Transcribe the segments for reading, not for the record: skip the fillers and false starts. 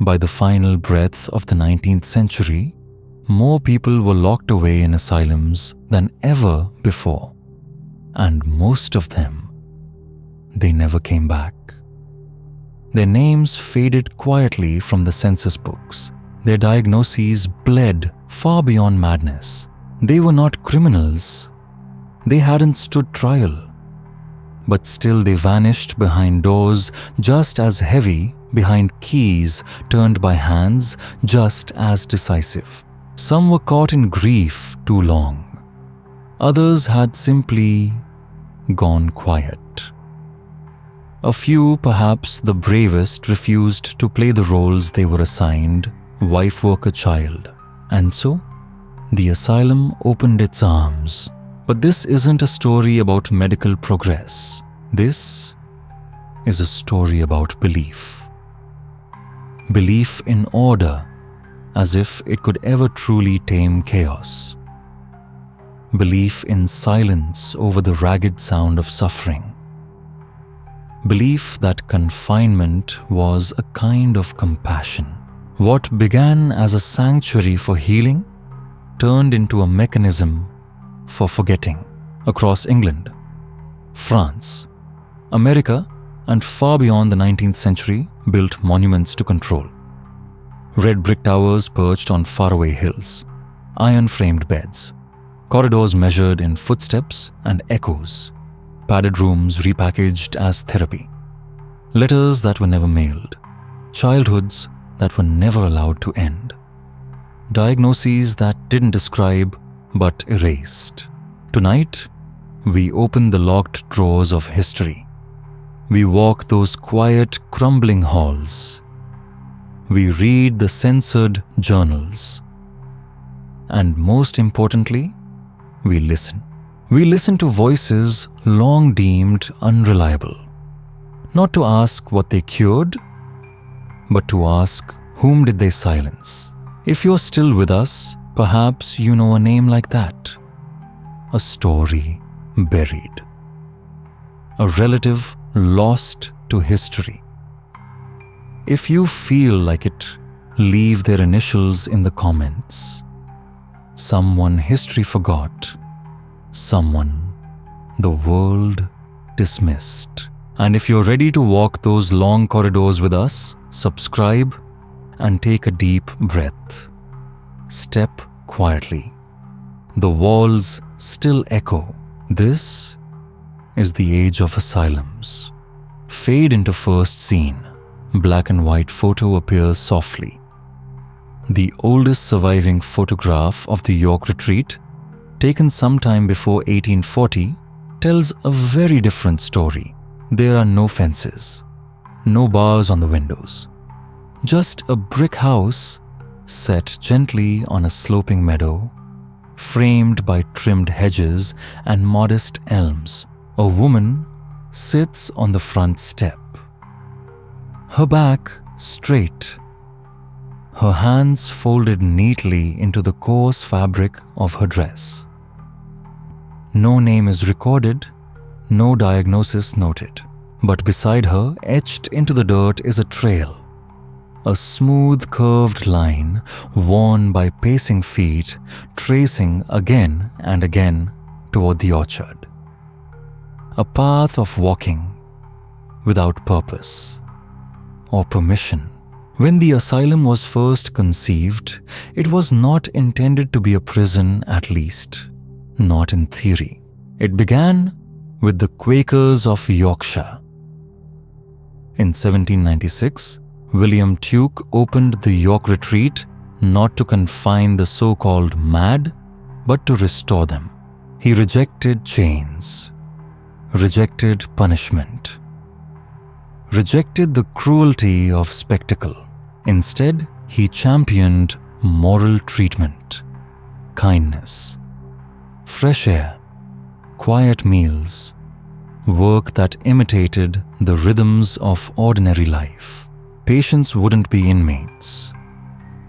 By the final breath of the 19th century, more people were locked away in asylums than ever before. And most of them, they never came back. Their names faded quietly from the census books. Their diagnoses bled far beyond madness. They were not criminals. They hadn't stood trial. But still they vanished behind doors just as heavy, behind keys turned by hands just as decisive. Some were caught in grief too long. Others had simply gone quiet. A few, perhaps the bravest, refused to play the roles they were assigned, wife, worker, child. And so, the asylum opened its arms. But this isn't a story about medical progress. This is a story about belief. Belief in order, as if it could ever truly tame chaos. Belief in silence over the ragged sound of suffering. Belief that confinement was a kind of compassion. What began as a sanctuary for healing turned into a mechanism for forgetting. Across England, France, America, and far beyond the 19th century built monuments to control. Red brick towers perched on faraway hills, iron-framed beds, corridors measured in footsteps and echoes, padded rooms repackaged as therapy, letters that were never mailed, childhoods that were never allowed to end, diagnoses that didn't describe but erased. Tonight, we open the locked drawers of history. We walk those quiet, crumbling halls. We read the censored journals. And most importantly, we listen. We listen to voices long deemed unreliable. Not to ask what they cured, but to ask whom did they silence. If you're still with us, perhaps you know a name like that. A story buried. A relative lost to history. If you feel like it, leave their initials in the comments. Someone history forgot. Someone the world dismissed. And if you're ready to walk those long corridors with us, subscribe and take a deep breath. Step quietly. The walls still echo. This is the age of asylums. Fade into first scene. Black and white photo appears softly. The oldest surviving photograph of the York Retreat, taken sometime before 1840, tells a very different story. There are no fences, no bars on the windows. Just a brick house set gently on a sloping meadow, framed by trimmed hedges and modest elms. A woman sits on the front step. Her back straight, her hands folded neatly into the coarse fabric of her dress. No name is recorded, no diagnosis noted. But beside her, etched into the dirt, is a trail. A smooth curved line worn by pacing feet, tracing again and again toward the orchard. A path of walking without purpose or permission. When the asylum was first conceived, it was not intended to be a prison, at least, not in theory. It began with the Quakers of Yorkshire. In 1796, William Tuke opened the York Retreat not to confine the so-called mad, but to restore them. He rejected chains, rejected punishment, rejected the cruelty of spectacle. Instead, he championed moral treatment, kindness, fresh air, quiet meals, work that imitated the rhythms of ordinary life. Patients wouldn't be inmates.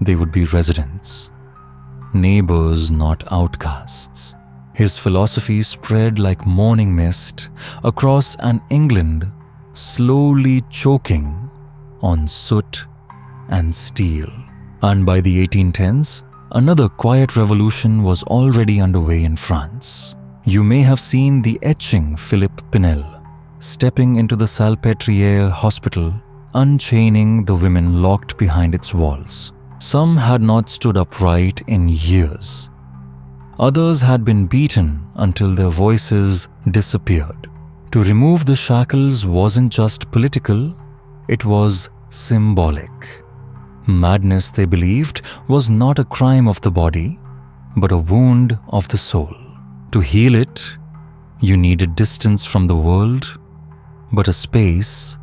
They would be residents, neighbors, not outcasts. His philosophy spread like morning mist across an England slowly choking on soot and steel. And by the 1810s, another quiet revolution was already underway in France. You may have seen the etching Philippe Pinel stepping into the Salpêtrière hospital, unchaining the women locked behind its walls. Some had not stood upright in years. Others had been beaten until their voices disappeared. To remove the shackles wasn't just political, it was symbolic. Madness, they believed, was not a crime of the body, but a wound of the soul. To heal it, you needed distance from the world, but a space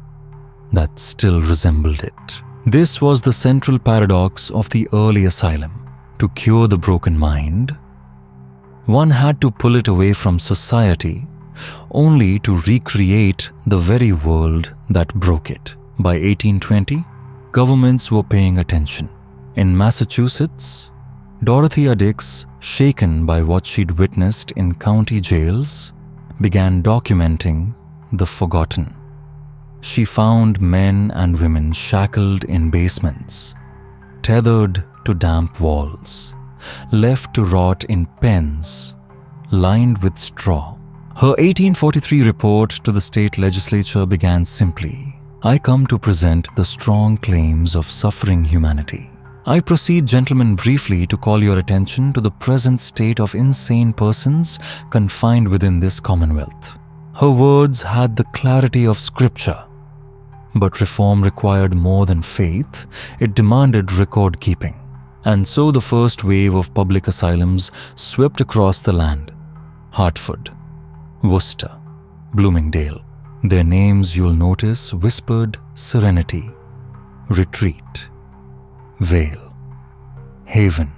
that still resembled it. This was the central paradox of the early asylum. To cure the broken mind, one had to pull it away from society, only to recreate the very world that broke it. By 1820, governments were paying attention. In Massachusetts, Dorothea Dix, shaken by what she'd witnessed in county jails, began documenting the forgotten. She found men and women shackled in basements, tethered to damp walls, left to rot in pens lined with straw. Her 1843 report to the state legislature began simply, "I come to present the strong claims of suffering humanity. I proceed, gentlemen, briefly to call your attention to the present state of insane persons confined within this commonwealth." Her words had the clarity of scripture. But reform required more than faith, it demanded record keeping. And so the first wave of public asylums swept across the land. Hartford, Worcester, Bloomingdale. Their names, you'll notice, whispered serenity, retreat, vale, haven,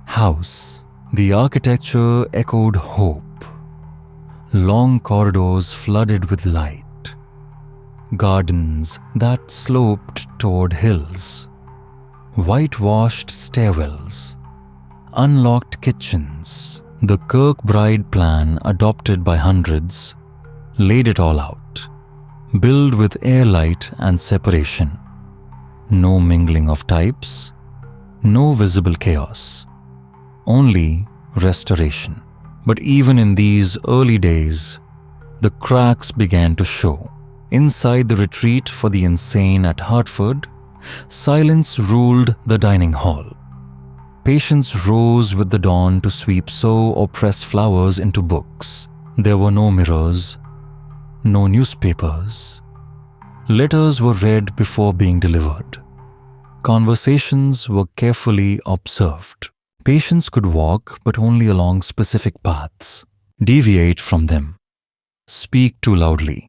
house. The architecture echoed hope. Long corridors flooded with light, gardens that sloped toward hills, whitewashed stairwells, unlocked kitchens. The Kirkbride plan, adopted by hundreds, laid it all out, built with airlight and separation. No mingling of types, no visible chaos, only restoration. But even in these early days, the cracks began to show. Inside the retreat for the insane at Hartford, silence ruled the dining hall. Patients rose with the dawn to sweep sow or press flowers into books. There were no mirrors, no newspapers. Letters were read before being delivered. Conversations were carefully observed. Patients could walk, but only along specific paths. Deviate from them. Speak too loudly.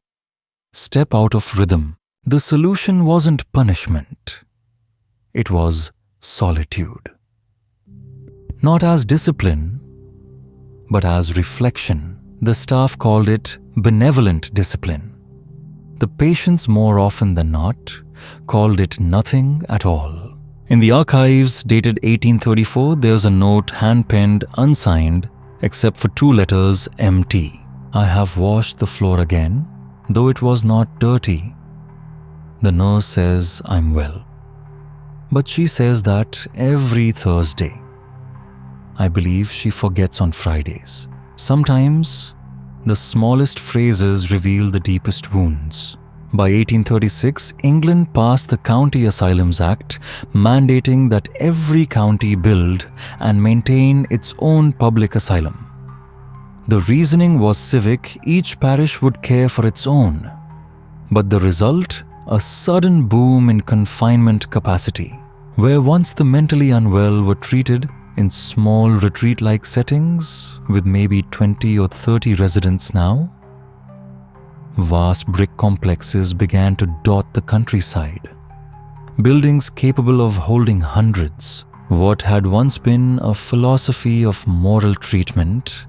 Step out of rhythm. The solution wasn't punishment. It was solitude. Not as discipline, but as reflection. The staff called it benevolent discipline. The patients, more often than not, called it nothing at all. In the archives dated 1834, there's a note hand-penned, unsigned, except for 2 letters, MT. "I have washed the floor again, though it was not dirty. The nurse says I'm well. But she says that every Thursday. I believe she forgets on Fridays. Sometimes, the smallest phrases reveal the deepest wounds." By 1836, England passed the County Asylums Act, mandating that every county build and maintain its own public asylum. The reasoning was civic, each parish would care for its own. But the result? A sudden boom in confinement capacity. Where once the mentally unwell were treated in small retreat-like settings with maybe 20 or 30 residents now, vast brick complexes began to dot the countryside. Buildings capable of holding hundreds. What had once been a philosophy of moral treatment,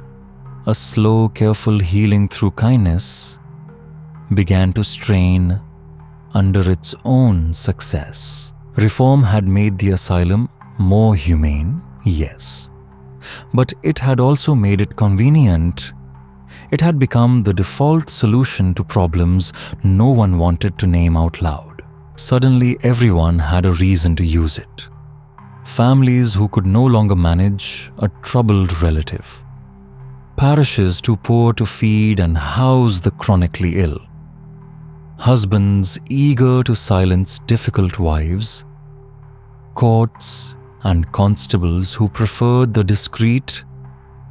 a slow, careful healing through kindness, began to strain under its own success. Reform had made the asylum more humane, yes, but it had also made it convenient. It had become the default solution to problems no one wanted to name out loud. Suddenly, everyone had a reason to use it. Families who could no longer manage a troubled relative. Parishes too poor to feed and house the chronically ill. Husbands eager to silence difficult wives. Courts and constables who preferred the discreet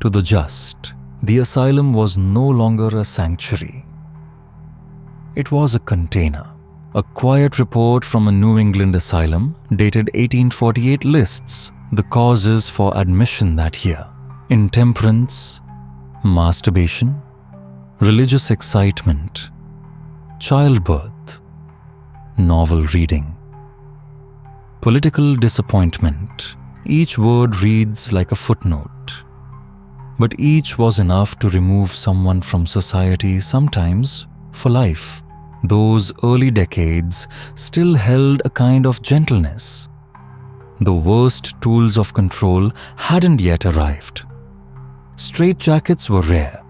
to the just. The asylum was no longer a sanctuary. It was a container. A quiet report from a New England asylum dated 1848 lists the causes for admission that year: intemperance, masturbation, religious excitement, childbirth, novel reading, political disappointment. Each word reads like a footnote, but each was enough to remove someone from society, sometimes for life. Those early decades still held a kind of gentleness. The worst tools of control hadn't yet arrived. Straitjackets were rare.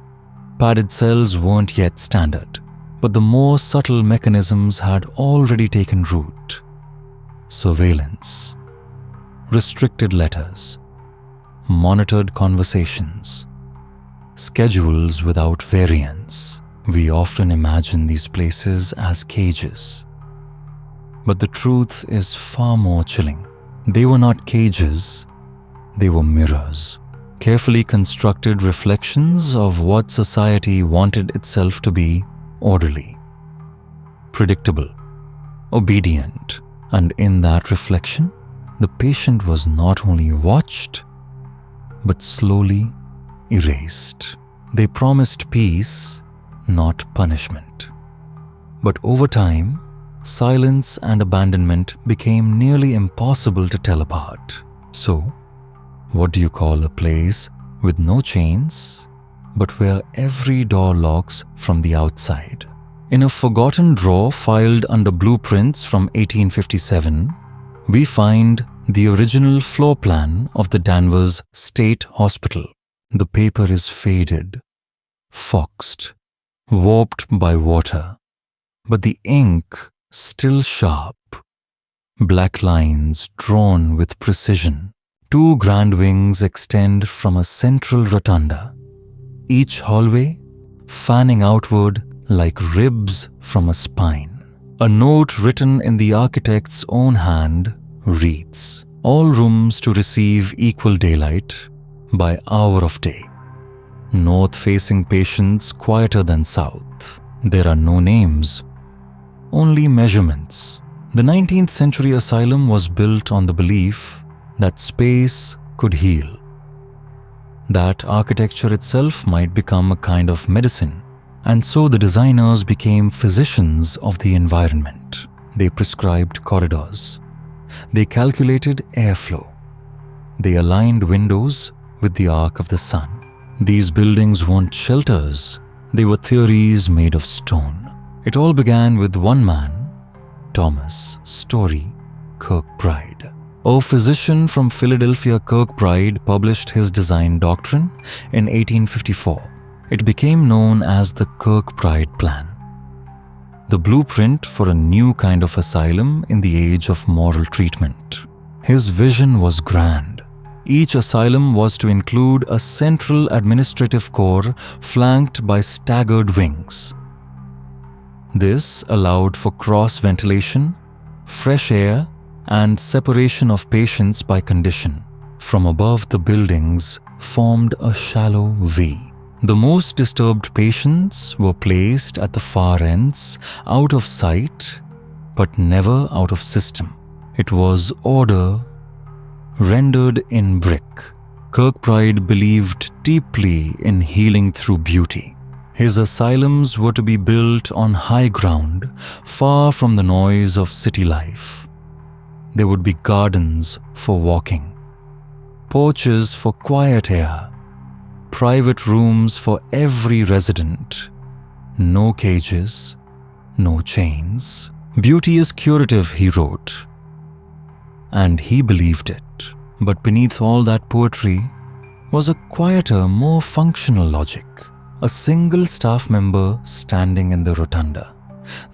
Padded cells weren't yet standard. But the more subtle mechanisms had already taken root. Surveillance, restricted letters, monitored conversations, schedules without variance. We often imagine these places as cages. But the truth is far more chilling. They were not cages, they were mirrors. Carefully constructed reflections of what society wanted itself to be: orderly, predictable, obedient. And in that reflection, the patient was not only watched, but slowly erased. They promised peace, not punishment. But over time, silence and abandonment became nearly impossible to tell apart. So, what do you call a place with no chains, but where every door locks from the outside? In a forgotten drawer filed under blueprints from 1857, we find the original floor plan of the Danvers State Hospital. The paper is faded, foxed, warped by water, but the ink still sharp. Black lines drawn with precision. 2 grand wings extend from a central rotunda, each hallway fanning outward like ribs from a spine. A note written in the architect's own hand reads, "All rooms to receive equal daylight by hour of day. North-facing patients quieter than south. There are no names, only measurements." The 19th century asylum was built on the belief that space could heal, that architecture itself might become a kind of medicine. And so the designers became physicians of the environment. They prescribed corridors. They calculated airflow. They aligned windows with the arc of the sun. These buildings weren't shelters. They were theories made of stone. It all began with one man, Thomas Story Kirkbride. A physician from Philadelphia, Kirkbride published his design doctrine in 1854. It became known as the Kirkbride Plan, the blueprint for a new kind of asylum in the age of moral treatment. His vision was grand. Each asylum was to include a central administrative core flanked by staggered wings. This allowed for cross-ventilation, fresh air, and separation of patients by condition. From above, the buildings formed a shallow V. The most disturbed patients were placed at the far ends, out of sight, but never out of system. It was order rendered in brick. Kirkbride believed deeply in healing through beauty. His asylums were to be built on high ground, far from the noise of city life. There would be gardens for walking, porches for quiet air, private rooms for every resident. No cages, no chains. Beauty is curative, he wrote. And he believed it. But beneath all that poetry was a quieter, more functional logic. A single staff member standing in the rotunda,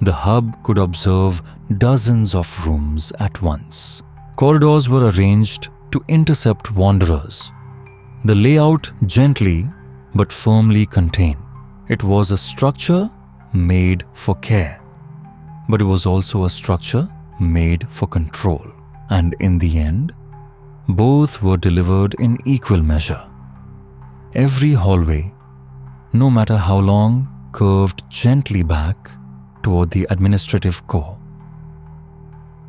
The hub could observe dozens of rooms at once. Corridors were arranged to intercept wanderers. The layout gently but firmly contained. It was a structure made for care, but it was also a structure made for control. And in the end, both were delivered in equal measure. Every hallway, no matter how long, curved gently back toward the administrative core.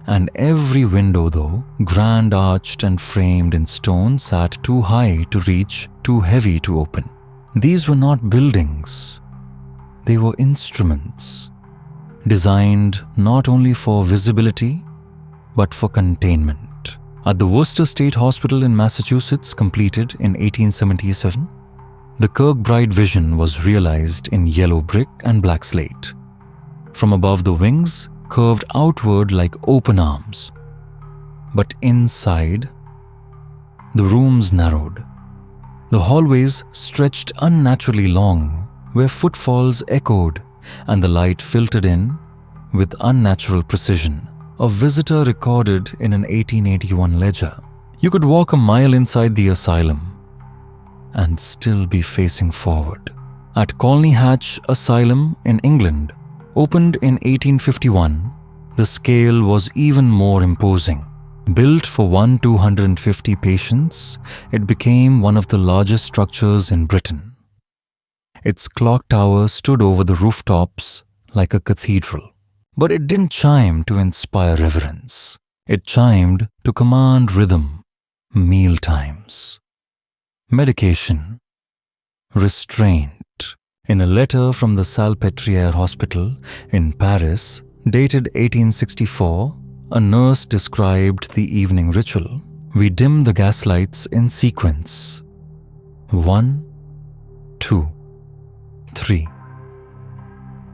And every window, though grand arched and framed in stone, sat too high to reach, too heavy to open. These were not buildings. They were instruments, designed not only for visibility, but for containment. At the Worcester State Hospital in Massachusetts, completed in 1877, the Kirkbride vision was realized in yellow brick and black slate. From above, the wings curved outward like open arms. But inside, the rooms narrowed. The hallways stretched unnaturally long, where footfalls echoed and the light filtered in with unnatural precision. A visitor recorded in an 1881 ledger, "You could walk a mile inside the asylum and still be facing forward." At Colney Hatch Asylum in England, opened in 1851, the scale was even more imposing. Built for 250 patients, it became one of the largest structures in Britain. Its clock tower stood over the rooftops like a cathedral. But it didn't chime to inspire reverence. It chimed to command rhythm, meal times, medication, restraint. In a letter from the Salpêtrière Hospital in Paris, dated 1864, a nurse described the evening ritual. "We dim the gaslights in sequence. 1, 2, 3.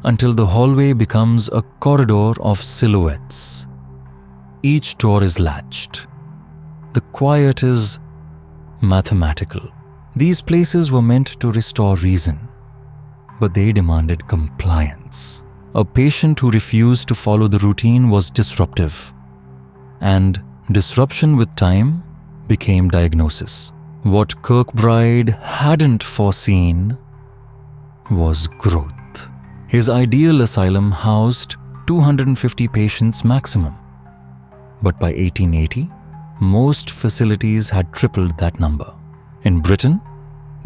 Until the hallway becomes a corridor of silhouettes. Each door is latched. The quiet is mathematical." These places were meant to restore reason, but they demanded compliance. A patient who refused to follow the routine was disruptive, and disruption with time became diagnosis. What Kirkbride hadn't foreseen was growth. His ideal asylum housed 250 patients maximum, but by 1880, most facilities had tripled that number. In Britain,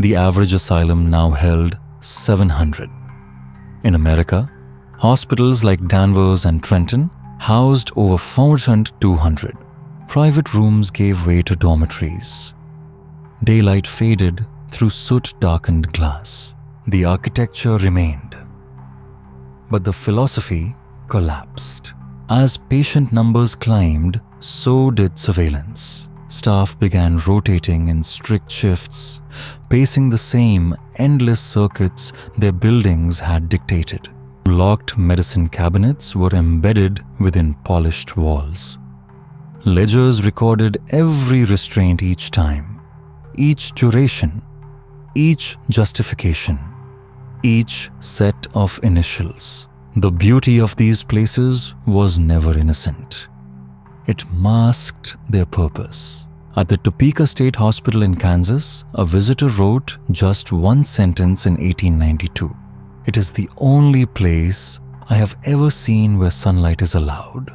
the average asylum now held 700. In America, hospitals like Danvers and Trenton housed over 4,200. Private rooms gave way to dormitories. Daylight faded through soot-darkened glass. The architecture remained, but the philosophy collapsed. As patient numbers climbed, so did surveillance. Staff began rotating in strict shifts, pacing the same endless circuits their buildings had dictated. Locked medicine cabinets were embedded within polished walls. Ledgers recorded every restraint each time, each duration, each justification, each set of initials. The beauty of these places was never innocent. It masked their purpose. At the Topeka State Hospital in Kansas, a visitor wrote just one sentence in 1892. "It is the only place I have ever seen where sunlight is allowed,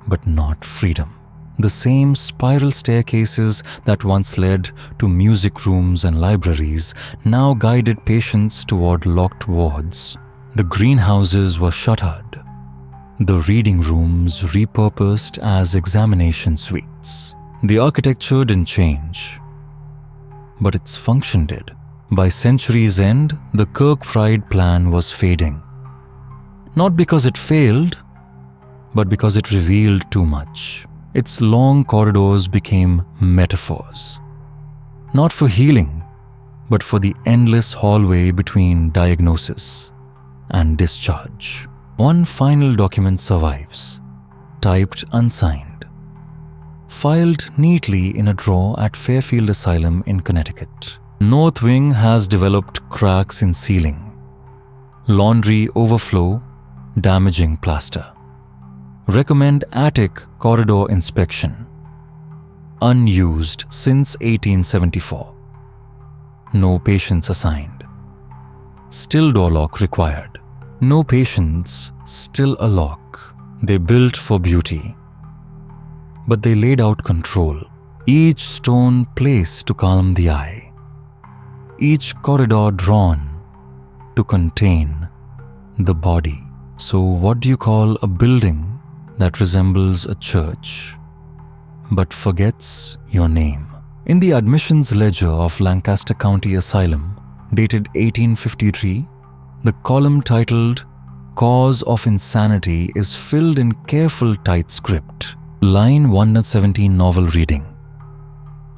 but not freedom." The same spiral staircases that once led to music rooms and libraries now guided patients toward locked wards. The greenhouses were shuttered, the reading rooms repurposed as examination suites. The architecture didn't change, but its function did. By century's end, the Kirkbride plan was fading. Not because it failed, but because it revealed too much. Its long corridors became metaphors, not for healing, but for the endless hallway between diagnosis and discharge. One final document survives, typed unsigned, filed neatly in a drawer at Fairfield Asylum in Connecticut. North wing has developed cracks in ceiling, laundry overflow damaging plaster. Recommend attic corridor inspection. Unused since 1874. No patients assigned. Still door lock required. No patients, still a lock. They built for beauty. But they laid out control. Each stone placed to calm the eye. Each corridor drawn to contain the body. So what do you call a building that resembles a church but forgets your name? In the admissions ledger of Lancaster County Asylum, dated 1853, the column titled Cause of Insanity is filled in careful tight script. Line 117 novel reading.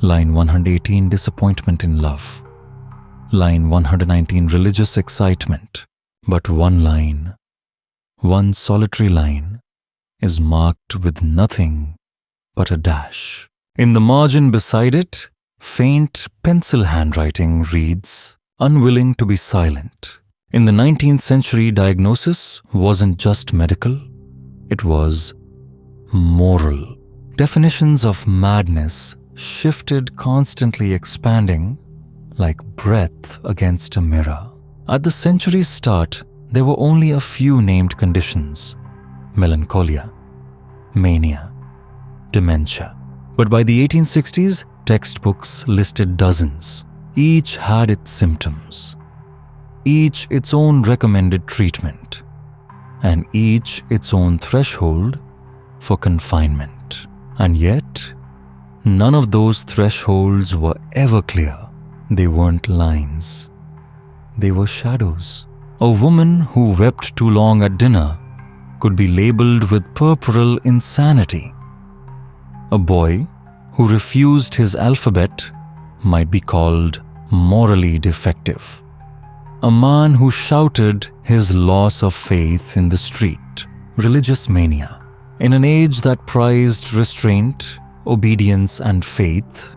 Line 118 disappointment in love. Line 119 religious excitement. But one line, one solitary line, is marked with nothing but a dash. In the margin beside it, faint pencil handwriting reads, unwilling to be silent. In the 19th century, diagnosis wasn't just medical, it was moral. Definitions of madness shifted, constantly expanding like breath against a mirror. At the century's start, there were only a few named conditions: melancholia, mania, dementia. But by the 1860s, textbooks listed dozens. Each had its symptoms, each its own recommended treatment, and each its own threshold for confinement. And yet, none of those thresholds were ever clear. They weren't lines. They were shadows. A woman who wept too long at dinner could be labeled with puerperal insanity. A boy who refused his alphabet might be called morally defective. A man who shouted his loss of faith in the street, religious mania. In an age that prized restraint, obedience, and faith,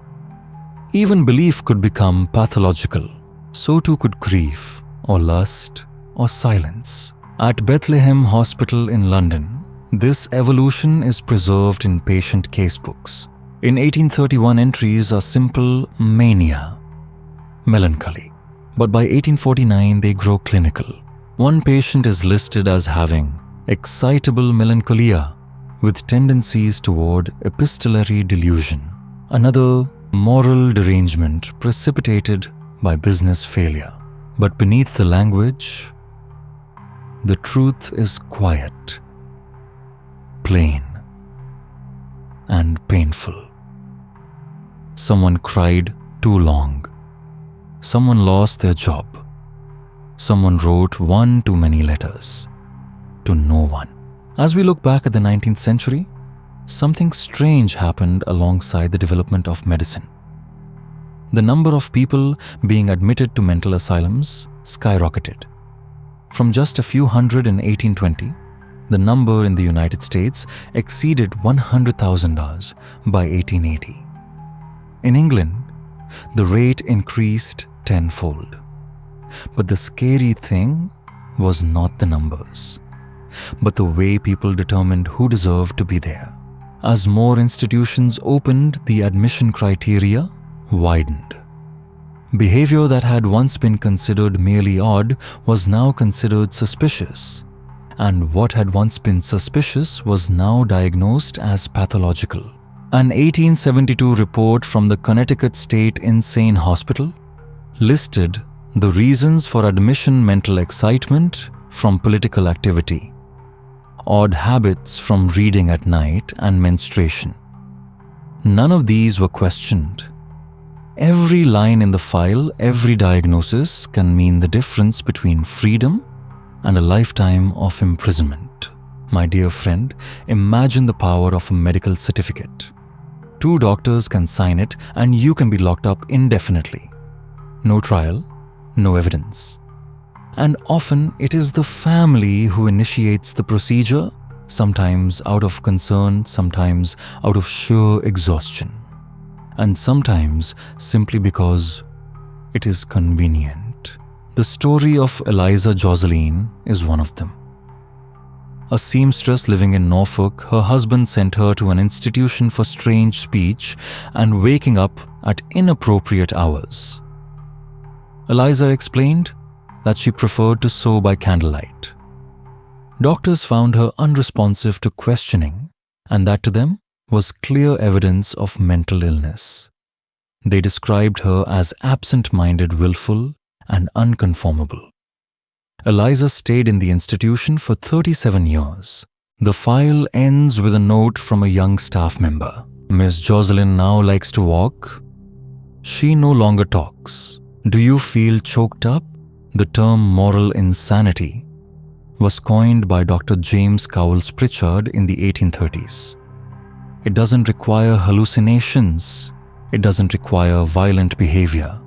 even belief could become pathological. So too could grief, or lust, or silence. At Bethlehem Hospital in London, this evolution is preserved in patient casebooks. In 1831, entries are simple mania, melancholy. But by 1849, they grow clinical. One patient is listed as having excitable melancholia with tendencies toward epistolary delusion. Another, moral derangement precipitated by business failure. But beneath the language, the truth is quiet, plain, and painful. Someone cried too long. Someone lost their job. Someone wrote one too many letters to no one. As we look back at the 19th century, something strange happened alongside the development of medicine. The number of people being admitted to mental asylums skyrocketed. From just a few hundred in 1820, the number in the United States exceeded 100,000 by 1880. In England, the rate increased tenfold. But the scary thing was not the numbers, but the way people determined who deserved to be there. As more institutions opened, the admission criteria widened. Behavior that had once been considered merely odd was now considered suspicious, and what had once been suspicious was now diagnosed as pathological. An 1872 report from the Connecticut State Insane Hospital listed the reasons for admission: mental excitement from political activity, odd habits from reading at night, and menstruation. None of these were questioned. Every line in the file, every diagnosis can mean the difference between freedom and a lifetime of imprisonment. My dear friend, imagine the power of a medical certificate. 2 doctors can sign it and you can be locked up indefinitely. No trial, no evidence. And often it is the family who initiates the procedure, sometimes out of concern, sometimes out of sheer exhaustion, and sometimes simply because it is convenient. The story of Eliza Jocelyn is one of them. A seamstress living in Norfolk, her husband sent her to an institution for strange speech and waking up at inappropriate hours. Eliza explained that she preferred to sew by candlelight. Doctors found her unresponsive to questioning, and that to them was clear evidence of mental illness. They described her as absent-minded, willful, and unconformable. Eliza stayed in the institution for 37 years. The file ends with a note from a young staff member. Miss Jocelyn now likes to walk. She no longer talks. Do you feel choked up? The term moral insanity was coined by Dr. James Cowles Pritchard in the 1830s. It doesn't require hallucinations. It doesn't require violent behavior.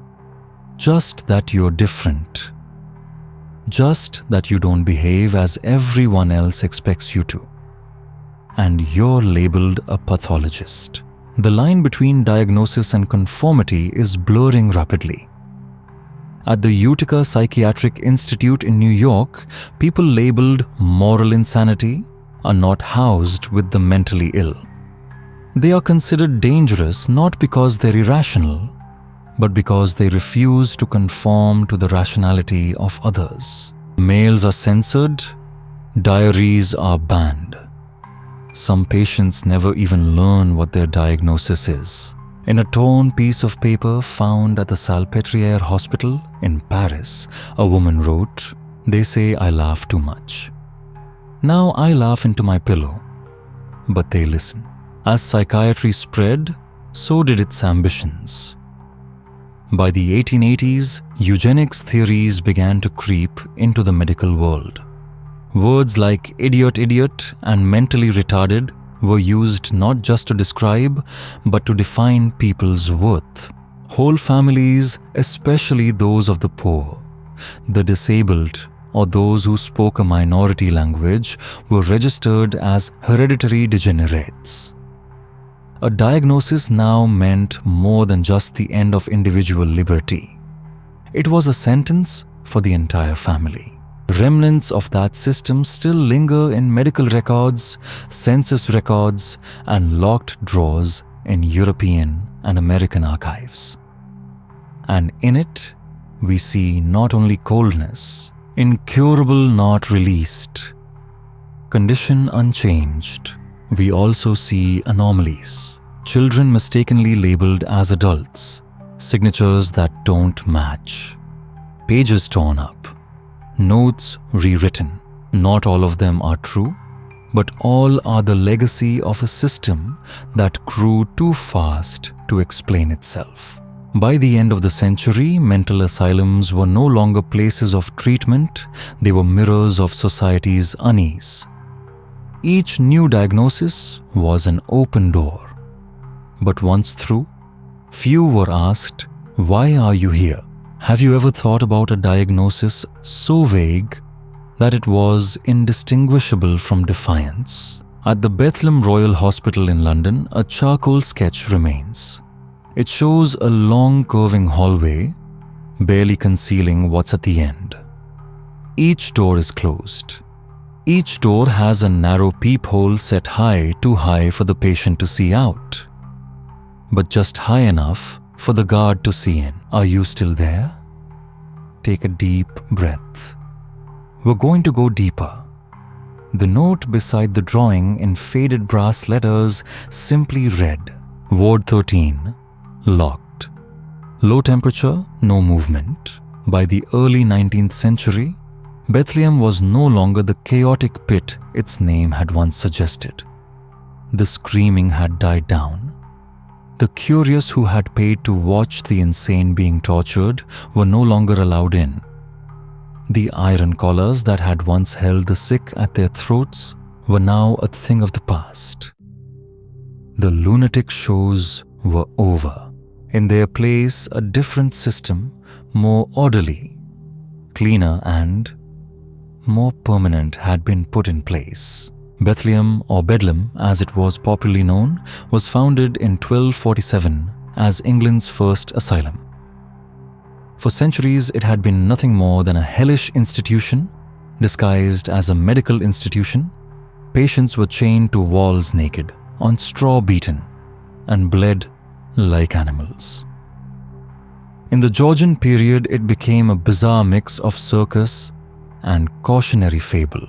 Just that you're different. Just that you don't behave as everyone else expects you to. And you're labeled a pathologist. The line between diagnosis and conformity is blurring rapidly. At the Utica Psychiatric Institute in New York, people labeled moral insanity are not housed with the mentally ill. They are considered dangerous not because they're irrational, but because they refuse to conform to the rationality of others. Mails are censored, diaries are banned. Some patients never even learn what their diagnosis is. In a torn piece of paper found at the Salpêtrière Hospital in Paris, a woman wrote, "They say I laugh too much. Now I laugh into my pillow." But they listen. As psychiatry spread, so did its ambitions. By the 1880s, eugenics theories began to creep into the medical world. Words like idiot, idiot, and mentally retarded were used not just to describe, but to define people's worth. Whole families, especially those of the poor, the disabled, or those who spoke a minority language, were registered as hereditary degenerates. A diagnosis now meant more than just the end of individual liberty. It was a sentence for the entire family. Remnants of that system still linger in medical records, census records, and locked drawers in European and American archives. And in it, we see not only coldness, incurable not released, condition unchanged, we also see anomalies. Children mistakenly labeled as adults, signatures that don't match, pages torn up, notes rewritten. Not all of them are true, but all are the legacy of a system that grew too fast to explain itself. By the end of the century, mental asylums were no longer places of treatment, they were mirrors of society's unease. Each new diagnosis was an open door. But once through, few were asked, "Why are you here?" Have you ever thought about a diagnosis so vague that it was indistinguishable from defiance? At the Bethlehem Royal Hospital in London, a charcoal sketch remains. It shows a long curving hallway, barely concealing what's at the end. Each door is closed. Each door has a narrow peephole set high, too high for the patient to see out, but just high enough for the guard to see in. Are you still there? Take a deep breath. We're going to go deeper. The note beside the drawing in faded brass letters simply read, Ward 13, locked. Low temperature, no movement. By the early 19th century, Bethlehem was no longer the chaotic pit its name had once suggested. The screaming had died down. The curious who had paid to watch the insane being tortured were no longer allowed in. The iron collars that had once held the sick at their throats were now a thing of the past. The lunatic shows were over. In their place, a different system, more orderly, cleaner, and more permanent had been put in place. Bethlehem, or Bedlam as it was popularly known, was founded in 1247 as England's first asylum. For centuries, it had been nothing more than a hellish institution disguised as a medical institution Patients were chained to walls naked, on straw beaten, and bled like animals. In the Georgian period, it became a bizarre mix of circus and cautionary fable.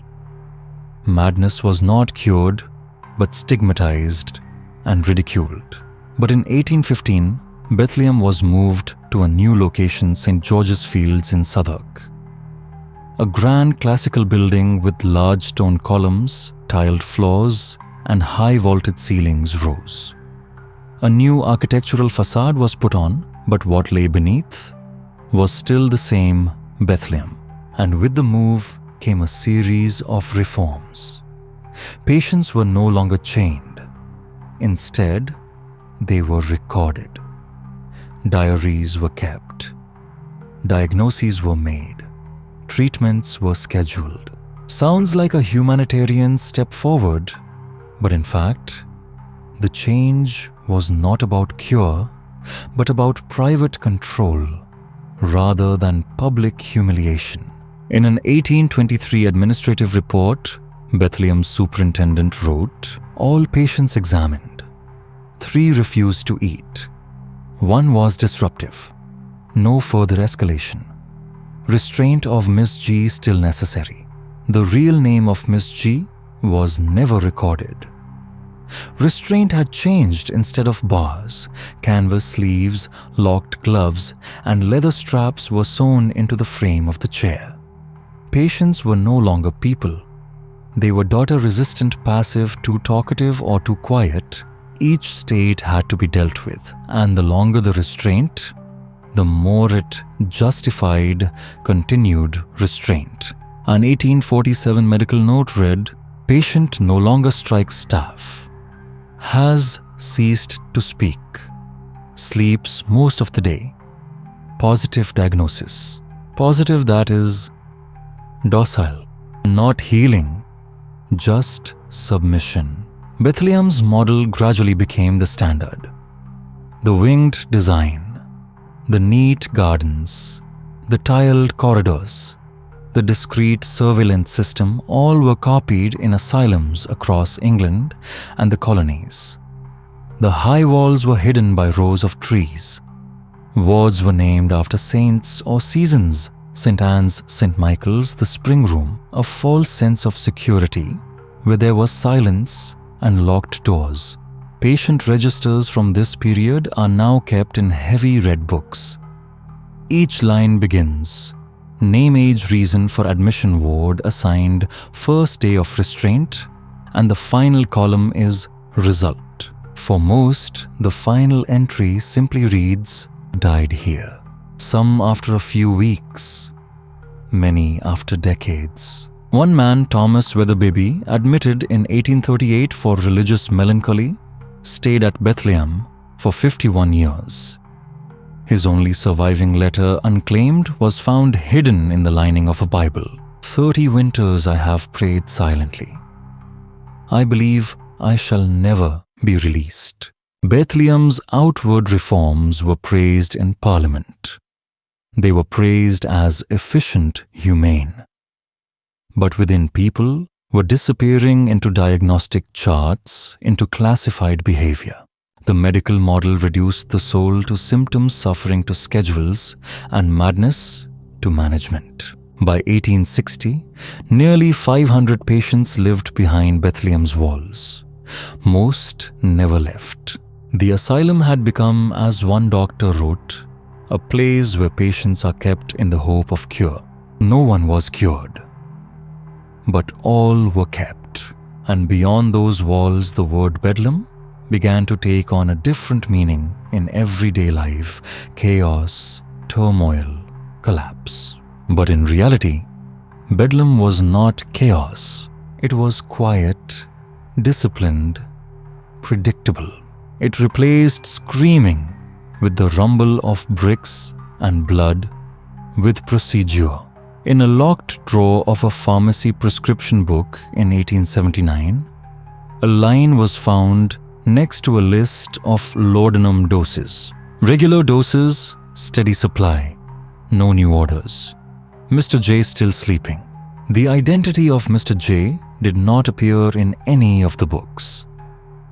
Madness was not cured, but stigmatized and ridiculed. But in 1815, Bethlehem was moved to a new location, St. George's Fields in Southwark. A grand classical building with large stone columns, tiled floors, and high vaulted ceilings rose. A new architectural facade was put on, but what lay beneath was still the same Bethlehem. And with the move came a series of reforms. Patients were no longer chained. Instead, they were recorded. Diaries were kept. Diagnoses were made. Treatments were scheduled. Sounds like a humanitarian step forward, but in fact, the change was not about cure, but about private control rather than public humiliation. In an 1823 administrative report, Bethlehem's superintendent wrote, "All patients examined. 3 refused to eat. 1 was disruptive. No further escalation. Restraint of Miss G still necessary. The real name of Miss G was never recorded. Restraint had changed. Instead of bars, canvas sleeves, locked gloves, and leather straps were sewn into the frame of the chair. Patients were no longer people. They were daughter-resistant, passive, too talkative, or too quiet. Each state had to be dealt with, and the longer the restraint, the more it justified continued restraint." An 1847 medical note read, "Patient no longer strikes staff. Has ceased to speak. Sleeps most of the day. Positive diagnosis. Positive, that is, docile. Not healing, just submission." Bethlehem's model gradually became the standard. The winged design, the neat gardens, the tiled corridors, the discreet surveillance system, all were copied in asylums across England and the colonies. The high walls were hidden by rows of trees. Wards were named after saints or seasons: St. Anne's, St. Michael's, the Spring Room, a false sense of security where there was silence and locked doors. Patient registers from this period are now kept in heavy red books. Each line begins, name, age, reason for admission, ward assigned, first day of restraint, and the final column is result. For most, the final entry simply reads, died here. Some after a few weeks, many after decades. One man, Thomas Weatherby, admitted in 1838 for religious melancholy, stayed at Bethlehem for 51 years. His only surviving letter, unclaimed, was found hidden in the lining of a Bible. 30 winters I have prayed silently. I believe I shall never be released. Bethlehem's outward reforms were praised in Parliament. They were praised as efficient, humane. But within people were disappearing into diagnostic charts, into classified behavior. The medical model reduced the soul to symptoms, suffering to schedules, and madness to management. By 1860, nearly 500 patients lived behind Bethlehem's walls. Most never left. The asylum had become, as one doctor wrote, a place where patients are kept in the hope of cure. No one was cured, but all were kept. And beyond those walls, the word Bedlam began to take on a different meaning in everyday life: chaos, turmoil, collapse. But in reality, Bedlam was not chaos. It was quiet, disciplined, predictable. It replaced screaming with the rumble of bricks and blood with procedure. In a locked drawer of a pharmacy prescription book in 1879, a line was found next to a list of laudanum doses. Regular doses, steady supply, no new orders. Mr. J still sleeping. The identity of Mr. J did not appear in any of the books.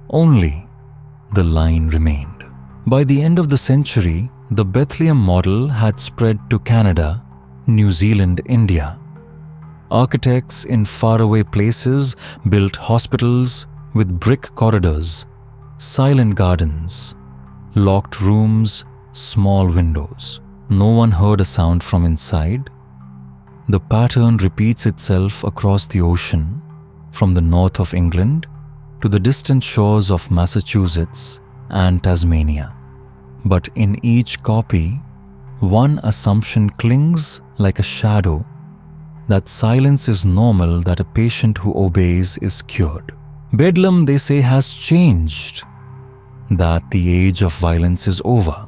Only the line remained. By the end of the century, the Bethlehem model had spread to Canada, New Zealand, India. Architects in faraway places built hospitals with brick corridors, silent gardens, locked rooms, small windows. No one heard a sound from inside. The pattern repeats itself across the ocean, from the north of England to the distant shores of Massachusetts and Tasmania. But in each copy, one assumption clings like a shadow: that silence is normal, that a patient who obeys is cured. Bedlam, they say, has changed, that the age of violence is over.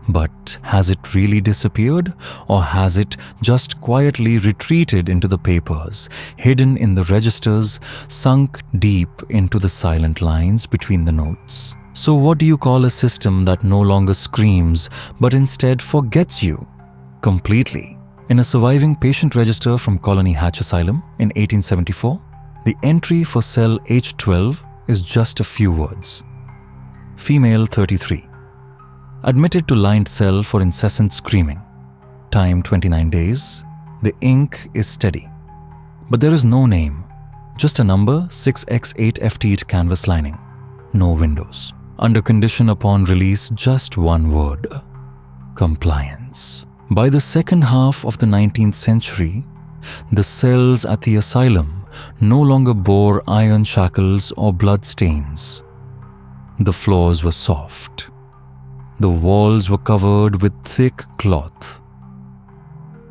But has it really disappeared, or has it just quietly retreated into the papers, hidden in the registers, sunk deep into the silent lines between the notes? So what do you call a system that no longer screams, but instead forgets you completely? In a surviving patient register from Colony Hatch Asylum in 1874, the entry for cell H12 is just a few words. Female 33. Admitted to lined cell for incessant screaming. Time 29 days. The ink is steady. But there is no name. Just a number, 6x8 FT canvas lining. No windows. Under condition upon release, just one word: compliance. By the second half of the 19th century, the cells at the asylum no longer bore iron shackles or blood stains. The floors were soft. The walls were covered with thick cloth.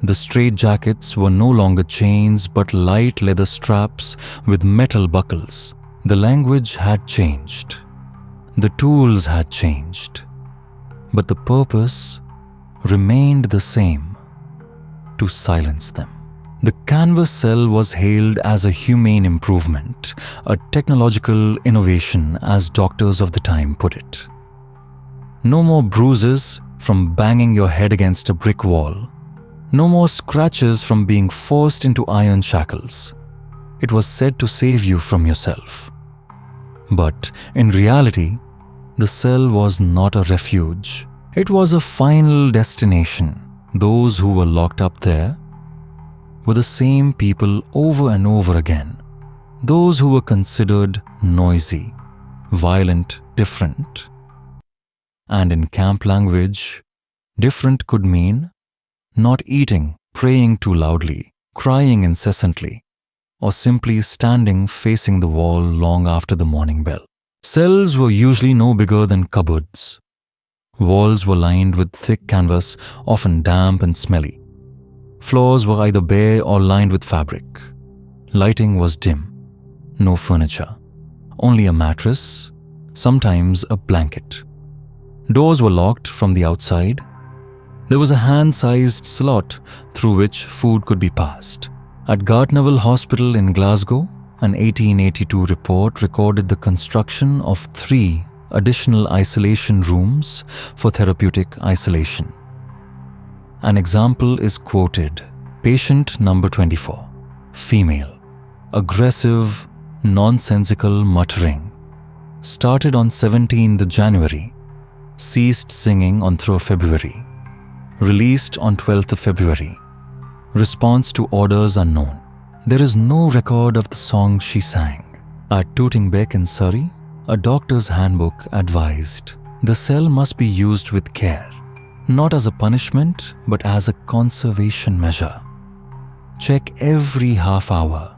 The straitjackets were no longer chains but light leather straps with metal buckles. The language had changed. The tools had changed. But the purpose remained the same: to silence them. The canvas cell was hailed as a humane improvement, a technological innovation, as doctors of the time put it. No more bruises from banging your head against a brick wall. No more scratches from being forced into iron shackles. It was said to save you from yourself. But in reality, the cell was not a refuge. It was a final destination. Those who were locked up there were the same people over and over again. Those who were considered noisy, violent, different. And in camp language, different could mean not eating, praying too loudly, crying incessantly, or simply standing facing the wall long after the morning bell. Cells were usually no bigger than cupboards. Walls were lined with thick canvas, often damp and smelly. Floors were either bare or lined with fabric. Lighting was dim. No furniture. Only a mattress, sometimes a blanket. Doors were locked from the outside. There was a hand-sized slot through which food could be passed. At Gartnerville Hospital in Glasgow, an 1882 report recorded the construction of 3 additional isolation rooms for therapeutic isolation. An example is quoted: patient number 24, female, aggressive, nonsensical muttering, started on 17th January, ceased singing on 3rd February, released on 12th February, response to orders unknown. There is no record of the song she sang. At Tooting Bec in Surrey, a doctor's handbook advised the cell must be used with care, not as a punishment but as a conservation measure. Check every half hour.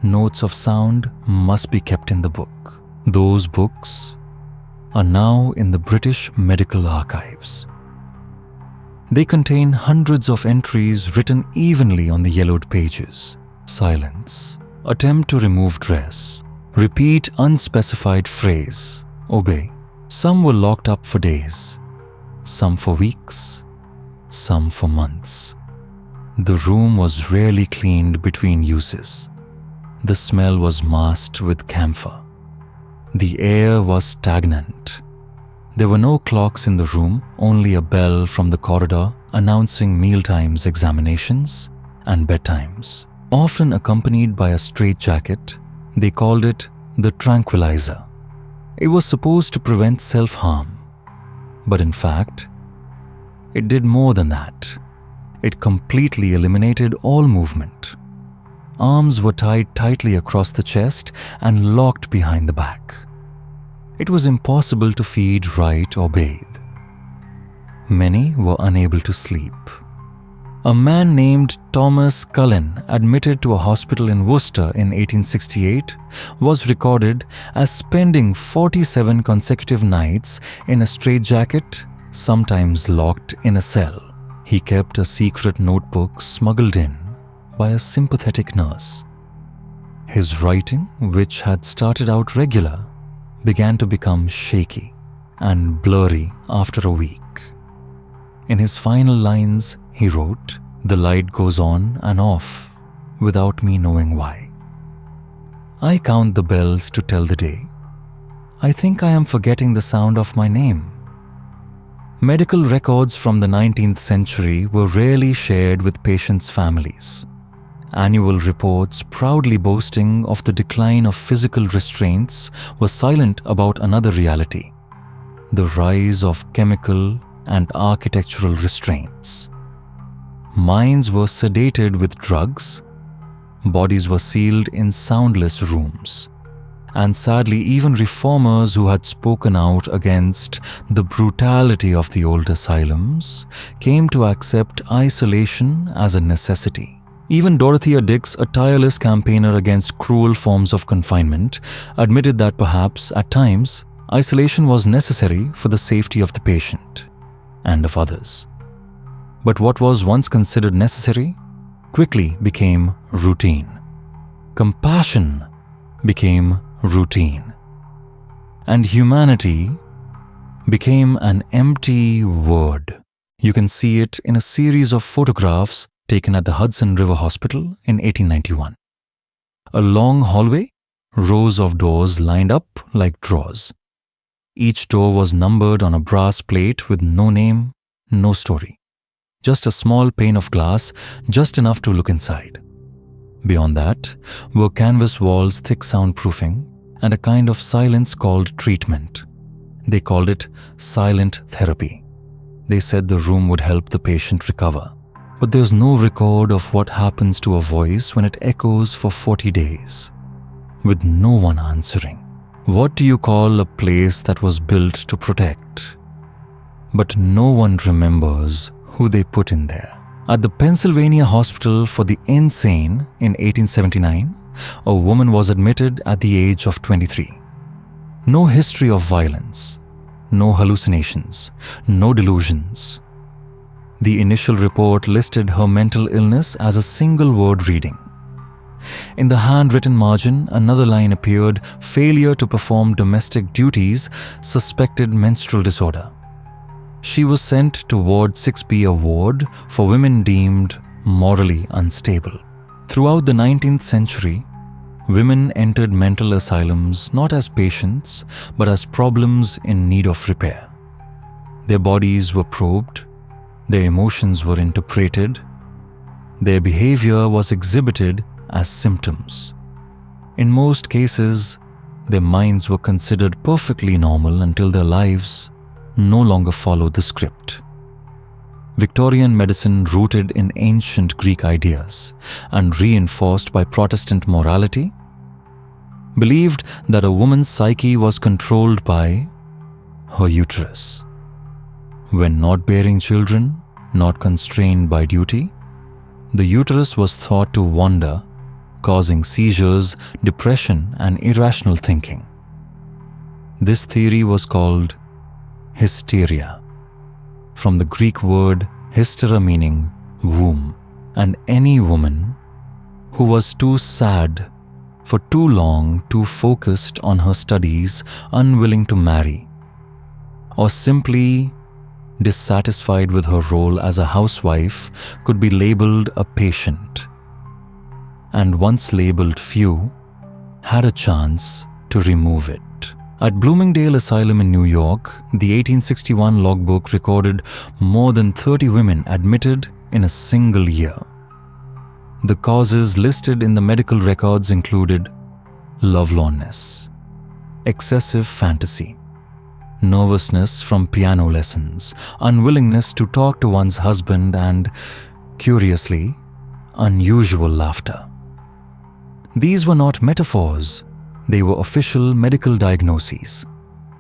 Notes of sound must be kept in the book. Those books are now in the British Medical Archives. They contain hundreds of entries written evenly on the yellowed pages. Silence. Attempt to remove dress. Repeat unspecified phrase. Obey. Some were locked up for days. Some for weeks. Some for months. The room was rarely cleaned between uses. The smell was masked with camphor. The air was stagnant. There were no clocks in the room, only a bell from the corridor announcing mealtimes, examinations, and bedtimes. Often accompanied by a straitjacket, they called it the tranquilizer. It was supposed to prevent self-harm, but in fact, it did more than that. It completely eliminated all movement. Arms were tied tightly across the chest and locked behind the back. It was impossible to feed, write, or bathe. Many were unable to sleep. A man named Thomas Cullen, admitted to a hospital in Worcester in 1868, was recorded as spending 47 consecutive nights in a straitjacket, sometimes locked in a cell. He kept a secret notebook smuggled in by a sympathetic nurse. His writing, which had started out regular, began to become shaky and blurry after a week. In his final lines, he wrote, "The light goes on and off without me knowing why. I count the bells to tell the day. I think I am forgetting the sound of my name." Medical records from the 19th century were rarely shared with patients' families. Annual reports proudly boasting of the decline of physical restraints were silent about another reality: the rise of chemical and architectural restraints. Minds were sedated with drugs, bodies were sealed in soundless rooms, and sadly even reformers who had spoken out against the brutality of the old asylums came to accept isolation as a necessity. Even Dorothea Dix, a tireless campaigner against cruel forms of confinement, admitted that perhaps, at times, isolation was necessary for the safety of the patient and of others. But what was once considered necessary quickly became routine. Compassion became routine. And humanity became an empty word. You can see it in a series of photographs taken at the Hudson River Hospital in 1891. A long hallway, rows of doors lined up like drawers. Each door was numbered on a brass plate with no name, no story. Just a small pane of glass, just enough to look inside. Beyond that were canvas walls, thick soundproofing, and a kind of silence called treatment. They called it silent therapy. They said the room would help the patient recover. But there's no record of what happens to a voice when it echoes for 40 days, with no one answering. What do you call a place that was built to protect? But no one remembers who they put in there. At the Pennsylvania Hospital for the Insane in 1879, a woman was admitted at the age of 23. No history of violence, no hallucinations, no delusions. The initial report listed her mental illness as a single-word reading. In the handwritten margin, another line appeared: failure to perform domestic duties, suspected menstrual disorder. She was sent to Ward 6B, a ward for women deemed morally unstable. Throughout the 19th century, women entered mental asylums not as patients, but as problems in need of repair. Their bodies were probed, their emotions were interpreted, their behavior was exhibited as symptoms. In most cases, their minds were considered perfectly normal until their lives no longer followed the script. Victorian medicine, rooted in ancient Greek ideas and reinforced by Protestant morality, believed that a woman's psyche was controlled by her uterus. When not bearing children, not constrained by duty, the uterus was thought to wander, causing seizures, depression, and irrational thinking. This theory was called hysteria, from the Greek word hystera meaning womb, and any woman who was too sad for too long, too focused on her studies, unwilling to marry, or simply dissatisfied with her role as a housewife could be labeled a patient. And once labeled, few had a chance to remove it. At Bloomingdale Asylum in New York, the 1861 logbook recorded more than 30 women admitted in a single year. The causes listed in the medical records included lovelessness, excessive fantasy, nervousness from piano lessons, unwillingness to talk to one's husband, and, curiously, unusual laughter. These were not metaphors, they were official medical diagnoses.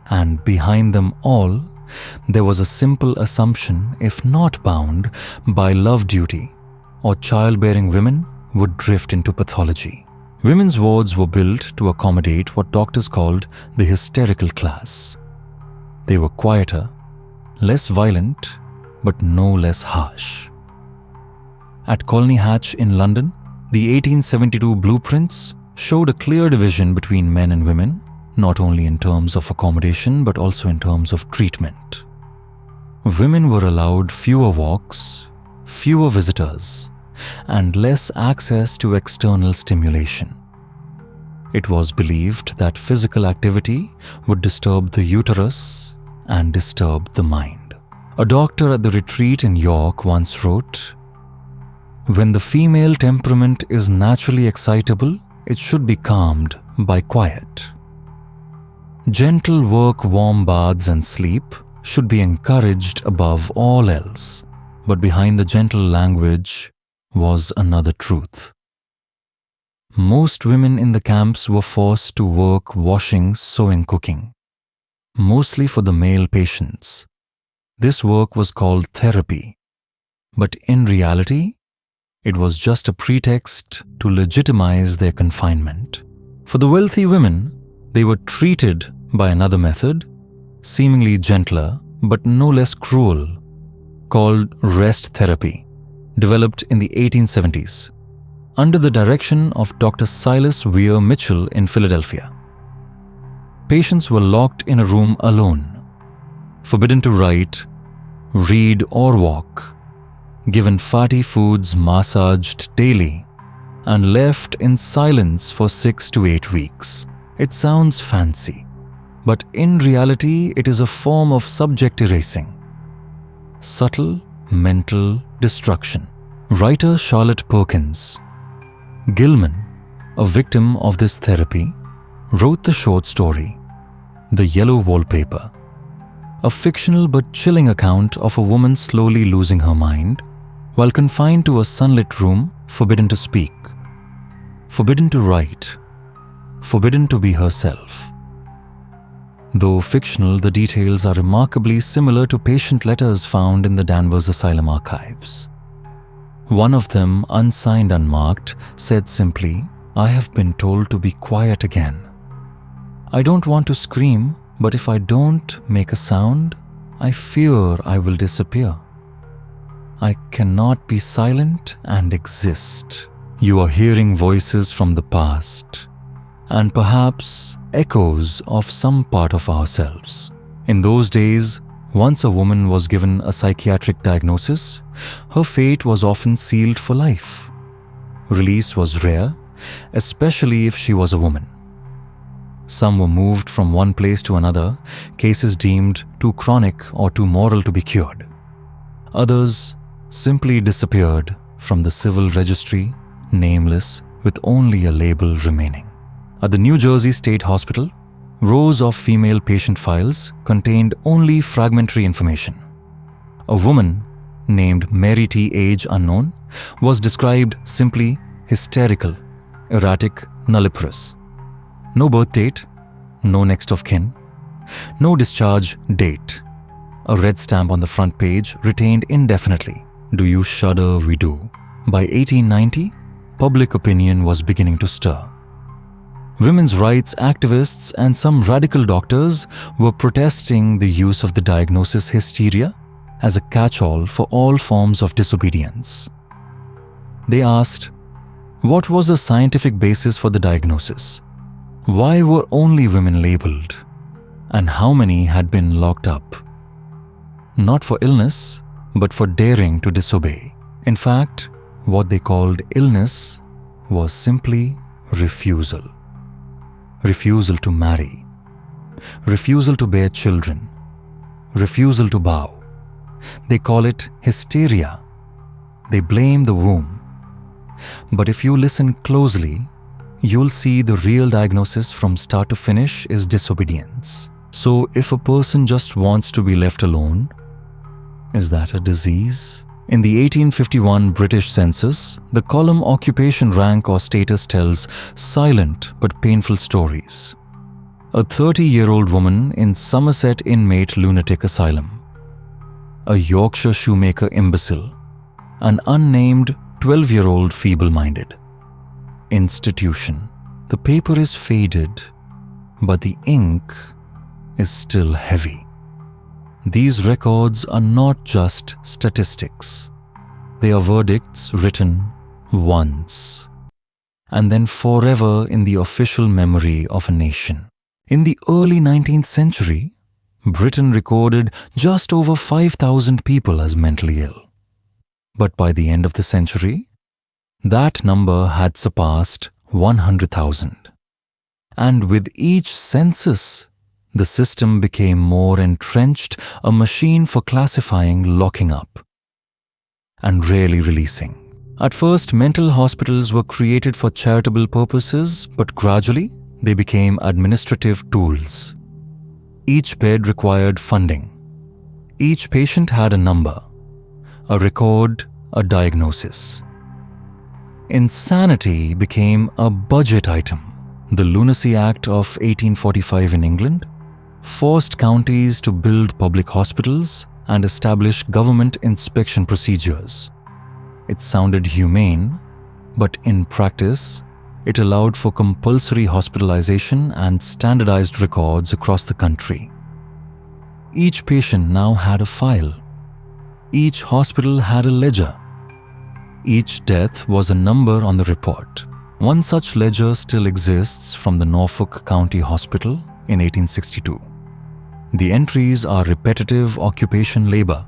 And behind them all, there was a simple assumption, if not bound by love duty, or childbearing women would drift into pathology. Women's wards were built to accommodate what doctors called the hysterical class. They were quieter, less violent, but no less harsh. At Colney Hatch in London, the 1872 blueprints showed a clear division between men and women, not only in terms of accommodation but also in terms of treatment. Women were allowed fewer walks, fewer visitors, and less access to external stimulation. It was believed that physical activity would disturb the uterus and disturb the mind. A doctor at the retreat in York once wrote, "When the female temperament is naturally excitable, it should be calmed by quiet. Gentle work, warm baths, and sleep should be encouraged above all else." But behind the gentle language was another truth. Most women in the camps were forced to work washing, sewing, cooking, mostly for the male patients. This work was called therapy, but in reality, it was just a pretext to legitimize their confinement. For the wealthy women, they were treated by another method, seemingly gentler but no less cruel, called rest therapy, developed in the 1870s, under the direction of Dr. Silas Weir Mitchell in Philadelphia. Patients were locked in a room alone, forbidden to write, read, or walk, given fatty foods massaged daily, and left in silence for 6 to 8 weeks. It sounds fancy, but in reality it is a form of subject erasing. Subtle mental destruction. Writer Charlotte Perkins Gilman, a victim of this therapy, wrote the short story, The Yellow Wallpaper, a fictional but chilling account of a woman slowly losing her mind while confined to a sunlit room, forbidden to speak, forbidden to write, forbidden to be herself. Though fictional, the details are remarkably similar to patient letters found in the Danvers Asylum archives. One of them, unsigned, unmarked, said simply, "I have been told to be quiet again. I don't want to scream, but if I don't make a sound, I fear I will disappear. I cannot be silent and exist." You are hearing voices from the past, and perhaps echoes of some part of ourselves. In those days, once a woman was given a psychiatric diagnosis, her fate was often sealed for life. Release was rare, especially if she was a woman. Some were moved from one place to another, cases deemed too chronic or too moral to be cured. Others simply disappeared from the civil registry, nameless, with only a label remaining. At the New Jersey State Hospital, rows of female patient files contained only fragmentary information. A woman named Mary T. age unknown was described simply hysterical, erratic, nulliparous. No birth date, no next of kin, no discharge date. A red stamp on the front page retained indefinitely. Do you shudder? We do. By 1890, public opinion was beginning to stir. Women's rights activists and some radical doctors were protesting the use of the diagnosis hysteria as a catch-all for all forms of disobedience. They asked, what was the scientific basis for the diagnosis? Why were only women labeled? And how many had been locked up? Not for illness, but for daring to disobey. In fact, what they called illness was simply refusal. Refusal to marry, refusal to bear children, refusal to bow. They call it hysteria. They blame the womb. But if you listen closely, you'll see the real diagnosis from start to finish is disobedience. So if a person just wants to be left alone, is that a disease? In the 1851 British census, the column occupation, rank or status tells silent but painful stories. A 30-year-old woman in Somerset inmate lunatic asylum. A Yorkshire shoemaker imbecile. An unnamed 12-year-old feeble-minded. Institution. The paper is faded, but the ink is still heavy. These records are not just statistics. They are verdicts written once and then forever in the official memory of a nation. In the early 19th century, Britain recorded just over 5,000 people as mentally ill. But by the end of the century, that number had surpassed 100,000. And with each census, the system became more entrenched, a machine for classifying, locking up, and rarely releasing. At first, mental hospitals were created for charitable purposes, but gradually, they became administrative tools. Each bed required funding. Each patient had a number, a record, a diagnosis. Insanity became a budget item. The Lunacy Act of 1845 in England forced counties to build public hospitals and establish government inspection procedures. It sounded humane, but in practice, it allowed for compulsory hospitalization and standardized records across the country. Each patient now had a file. Each hospital had a ledger. Each death was a number on the report. One such ledger still exists from the Norfolk County Hospital in 1862. The entries are repetitive occupation labor,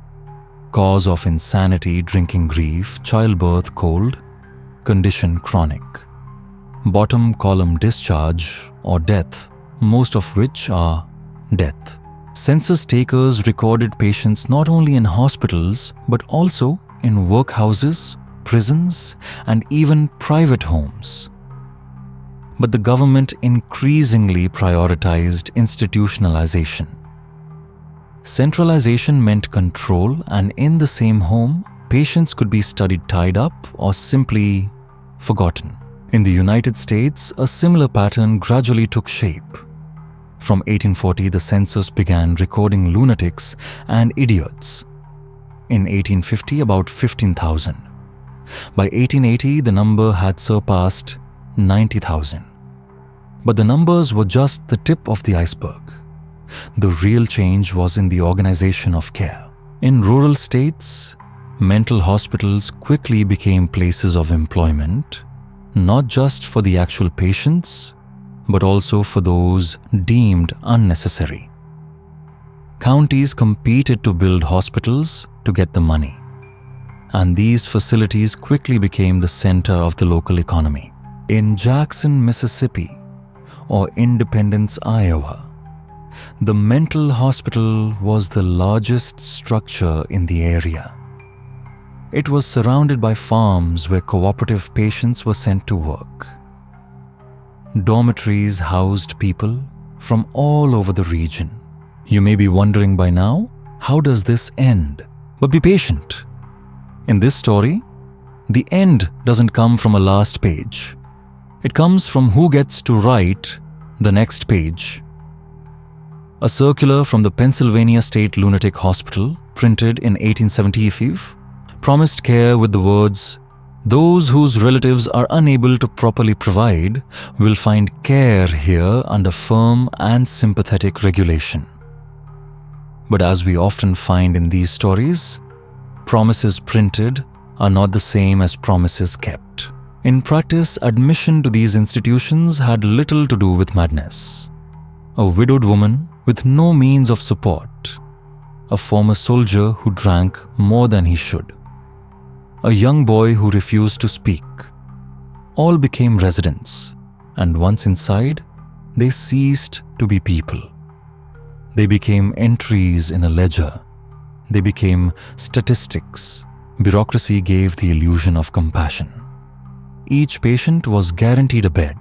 cause of insanity, drinking grief, childbirth, cold, condition chronic, bottom column discharge or death, most of which are death. Census takers recorded patients not only in hospitals but also in workhouses, prisons, and even private homes. But the government increasingly prioritized institutionalization. Centralization meant control, and in the same home, patients could be studied tied up or simply forgotten. In the United States, a similar pattern gradually took shape. From 1840, the census began recording lunatics and idiots. In 1850, about 15,000. By 1880, the number had surpassed 90,000. But the numbers were just the tip of the iceberg. The real change was in the organization of care. In rural states, mental hospitals quickly became places of employment, not just for the actual patients, but also for those deemed unnecessary. Counties competed to build hospitals to get the money, and these facilities quickly became the center of the local economy. In Jackson, Mississippi, or Independence, Iowa, the mental hospital was the largest structure in the area. It was surrounded by farms where cooperative patients were sent to work. Dormitories housed people from all over the region. You may be wondering by now, how does this end? But be patient. In this story, the end doesn't come from a last page. It comes from who gets to write the next page. A circular from the Pennsylvania State Lunatic Hospital, printed in 1875, promised care with the words, "Those whose relatives are unable to properly provide will find care here under firm and sympathetic regulation." But as we often find in these stories, promises printed are not the same as promises kept. In practice, admission to these institutions had little to do with madness. A widowed woman with no means of support, a former soldier who drank more than he should, a young boy who refused to speak, all became residents, and once inside, they ceased to be people. They became entries in a ledger. They became statistics. Bureaucracy gave the illusion of compassion. Each patient was guaranteed a bed.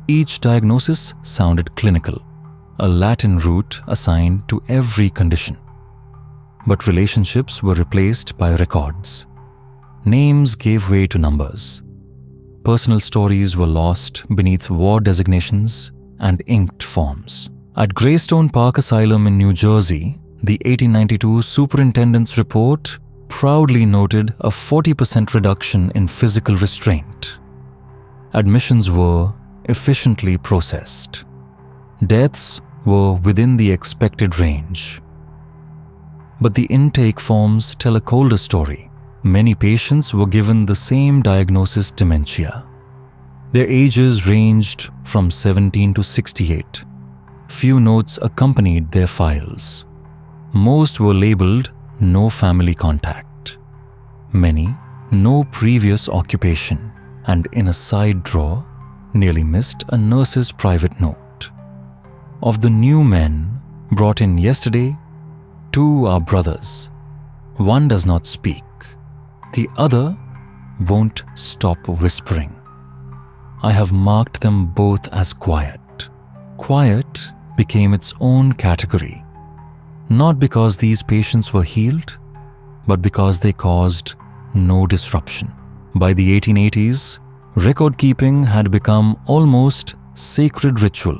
Each diagnosis sounded clinical, a Latin root assigned to every condition. But relationships were replaced by records. Names gave way to numbers. Personal stories were lost beneath ward designations and inked forms. At Greystone Park Asylum in New Jersey, the 1892 Superintendent's Report proudly noted a 40% reduction in physical restraint. Admissions were efficiently processed. Deaths were within the expected range. But the intake forms tell a colder story. Many patients were given the same diagnosis: dementia. Their ages ranged from 17 to 68. Few notes accompanied their files. Most were labeled no family contact. Many, no previous occupation, and in a side drawer, nearly missed a nurse's private note. Of the new men brought in yesterday, 2 are brothers. One does not speak. The other won't stop whispering. I have marked them both as quiet. Quiet became its own category, not because these patients were healed, but because they caused no disruption. By the 1880s, record-keeping had become almost sacred ritual.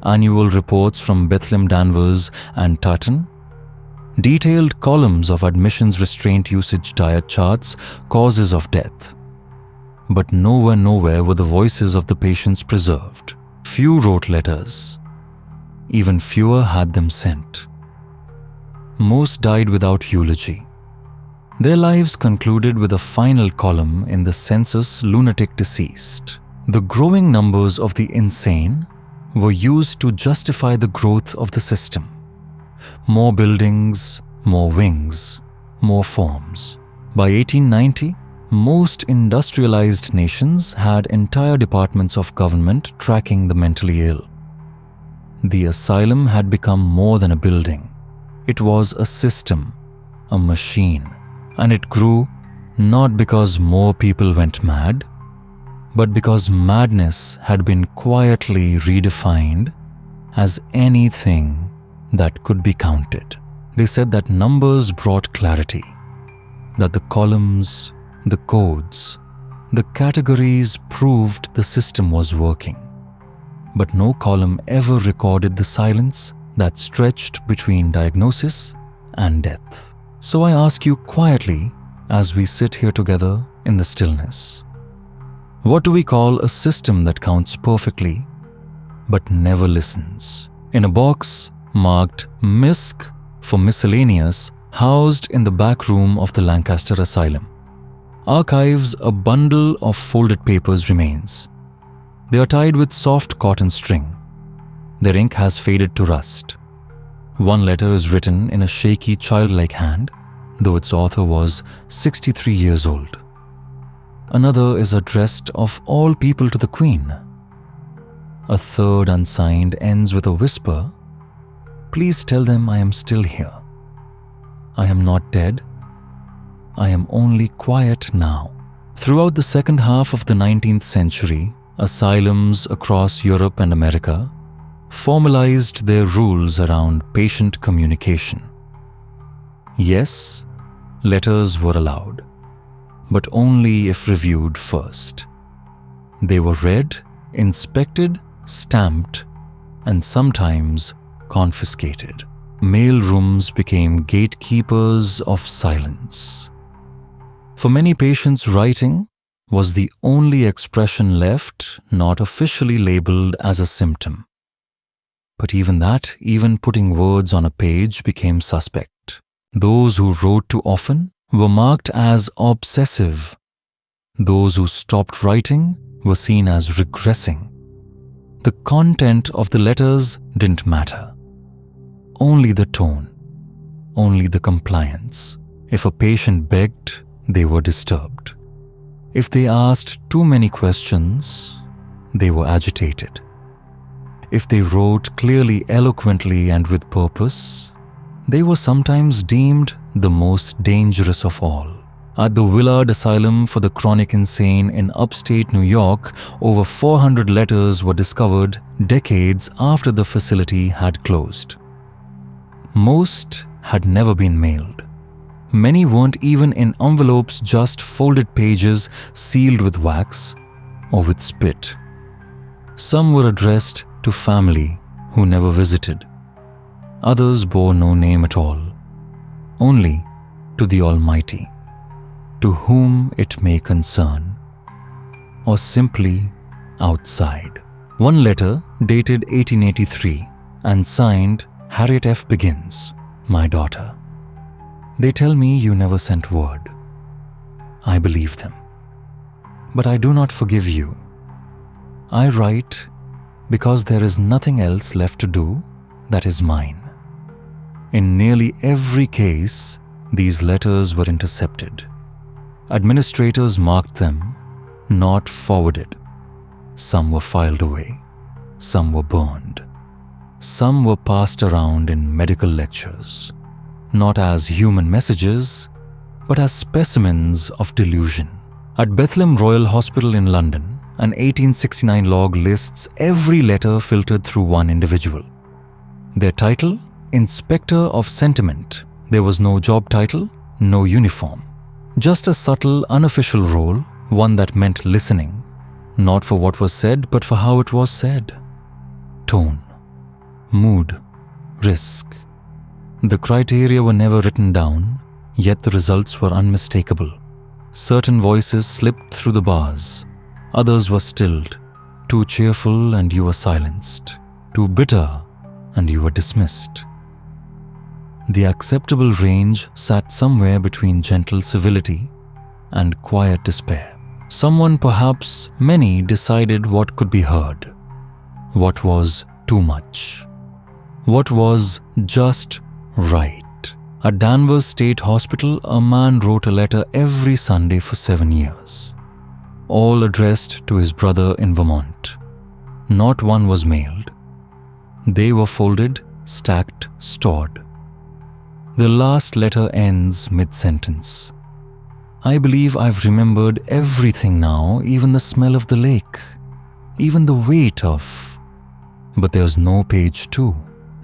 Annual reports from Bethlehem Danvers and Tartan, detailed columns of admissions restraint usage diet charts, causes of death. But nowhere were the voices of the patients preserved. Few wrote letters. Even fewer had them sent. Most died without eulogy. Their lives concluded with a final column in the census: lunatic deceased. The growing numbers of the insane were used to justify the growth of the system. More buildings, more wings, more forms. By 1890, most industrialized nations had entire departments of government tracking the mentally ill. The asylum had become more than a building. It was a system, a machine, and it grew not because more people went mad, but because madness had been quietly redefined as anything that could be counted. They said that numbers brought clarity, that the columns, the codes, the categories proved the system was working. But no column ever recorded the silence that stretched between diagnosis and death. So I ask you quietly, as we sit here together in the stillness, what do we call a system that counts perfectly but never listens? In a box marked MISC for miscellaneous, housed in the back room of the Lancaster Asylum, archives a bundle of folded papers remains. They are tied with soft cotton string. Their ink has faded to rust. One letter is written in a shaky, childlike hand, though its author was 63 years old. Another is addressed of all people to the Queen. A third, unsigned, ends with a whisper: "Please tell them I am still here. I am not dead. I am only quiet now." Throughout the second half of the 19th century, asylums across Europe and America formalized their rules around patient communication. Yes, letters were allowed, but only if reviewed first. They were read, inspected, stamped, and sometimes confiscated. Mail rooms became gatekeepers of silence. For many patients, writing was the only expression left not officially labeled as a symptom. But even that, even putting words on a page, became suspect. Those who wrote too often were marked as obsessive. Those who stopped writing were seen as regressing. The content of the letters didn't matter. Only the tone, only the compliance. If a patient begged, they were disturbed. If they asked too many questions, they were agitated. If they wrote clearly, eloquently, and with purpose, they were sometimes deemed the most dangerous of all. At the Willard Asylum for the Chronic Insane in upstate New York, over 400 letters were discovered decades after the facility had closed. Most had never been mailed. Many weren't even in envelopes, just folded pages sealed with wax or with spit. Some were addressed to family who never visited. Others bore no name at all, only to the Almighty, to whom it may concern, or simply outside. One letter dated 1883 and signed Harriet F. Begins, my daughter. They tell me you never sent word. I believe them. But I do not forgive you. I write because there is nothing else left to do that is mine. In nearly every case, these letters were intercepted. Administrators marked them, not forwarded. Some were filed away. Some were burned. Some were passed around in medical lectures, not as human messages, but as specimens of delusion. At Bethlehem Royal Hospital in London, an 1869 log lists every letter filtered through one individual. Their title? Inspector of Sentiment. There was no job title, no uniform. Just a subtle, unofficial role, one that meant listening, not for what was said, but for how it was said. Tone, mood, risk. The criteria were never written down, yet the results were unmistakable. Certain voices slipped through the bars. Others were stilled. Too cheerful and you were silenced. Too bitter and you were dismissed. The acceptable range sat somewhere between gentle civility and quiet despair. Someone, perhaps many, decided what could be heard, what was too much, what was just right. At Danvers State Hospital, a man wrote a letter every Sunday for 7 years, all addressed to his brother in Vermont. Not one was mailed. They were folded, stacked, stored. The last letter ends mid-sentence. I believe I've remembered everything now, even the smell of the lake, even the weight of... But there's no page 2.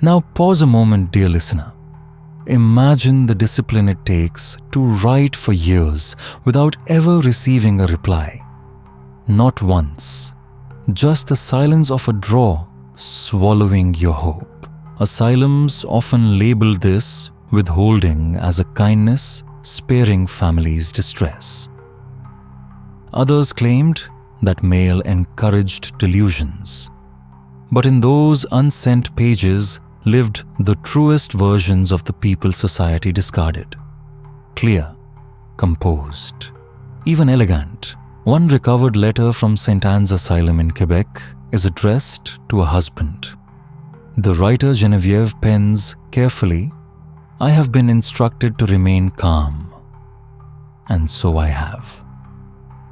Now pause a moment, dear listener. Imagine the discipline it takes to write for years without ever receiving a reply. Not once. Just the silence of a drawer swallowing your hope. Asylums often label this withholding as a kindness, sparing families distress. Others claimed that mail encouraged delusions. But in those unsent pages lived the truest versions of the people society discarded. Clear, composed, even elegant. One recovered letter from St. Anne's Asylum in Quebec is addressed to a husband. The writer Genevieve pens carefully, "I have been instructed to remain calm, and so I have.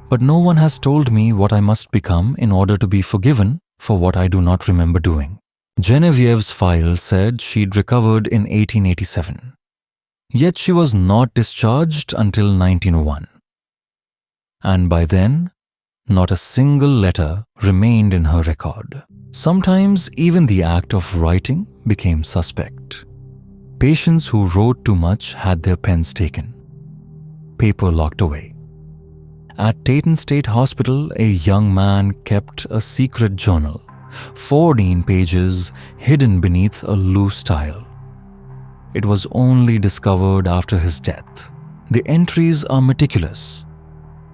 But no one has told me what I must become in order to be forgiven for what I do not remember doing." Genevieve's file said she'd recovered in 1887. Yet she was not discharged until 1901. And by then, not a single letter remained in her record. Sometimes even the act of writing became suspect. Patients who wrote too much had their pens taken, paper locked away. At Tatum State Hospital, a young man kept a secret journal, 14 pages hidden beneath a loose tile. It was only discovered after his death. The entries are meticulous.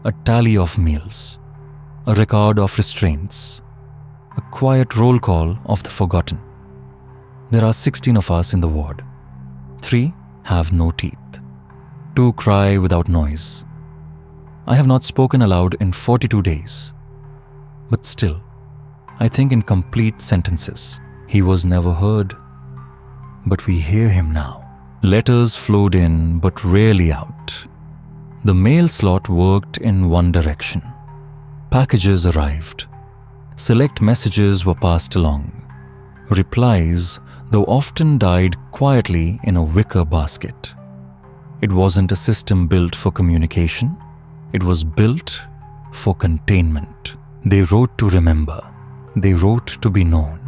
A tally of meals, a record of restraints, a quiet roll call of the forgotten. There are 16 of us in the ward. 3 have no teeth. 2 cry without noise. I have not spoken aloud in 42 days. But still, I think in complete sentences. He was never heard, but we hear him now. Letters flowed in, but rarely out. The mail slot worked in one direction. Packages arrived. Select messages were passed along. Replies, though often, died quietly in a wicker basket. It wasn't a system built for communication. It was built for containment. They wrote to remember. They wrote to be known.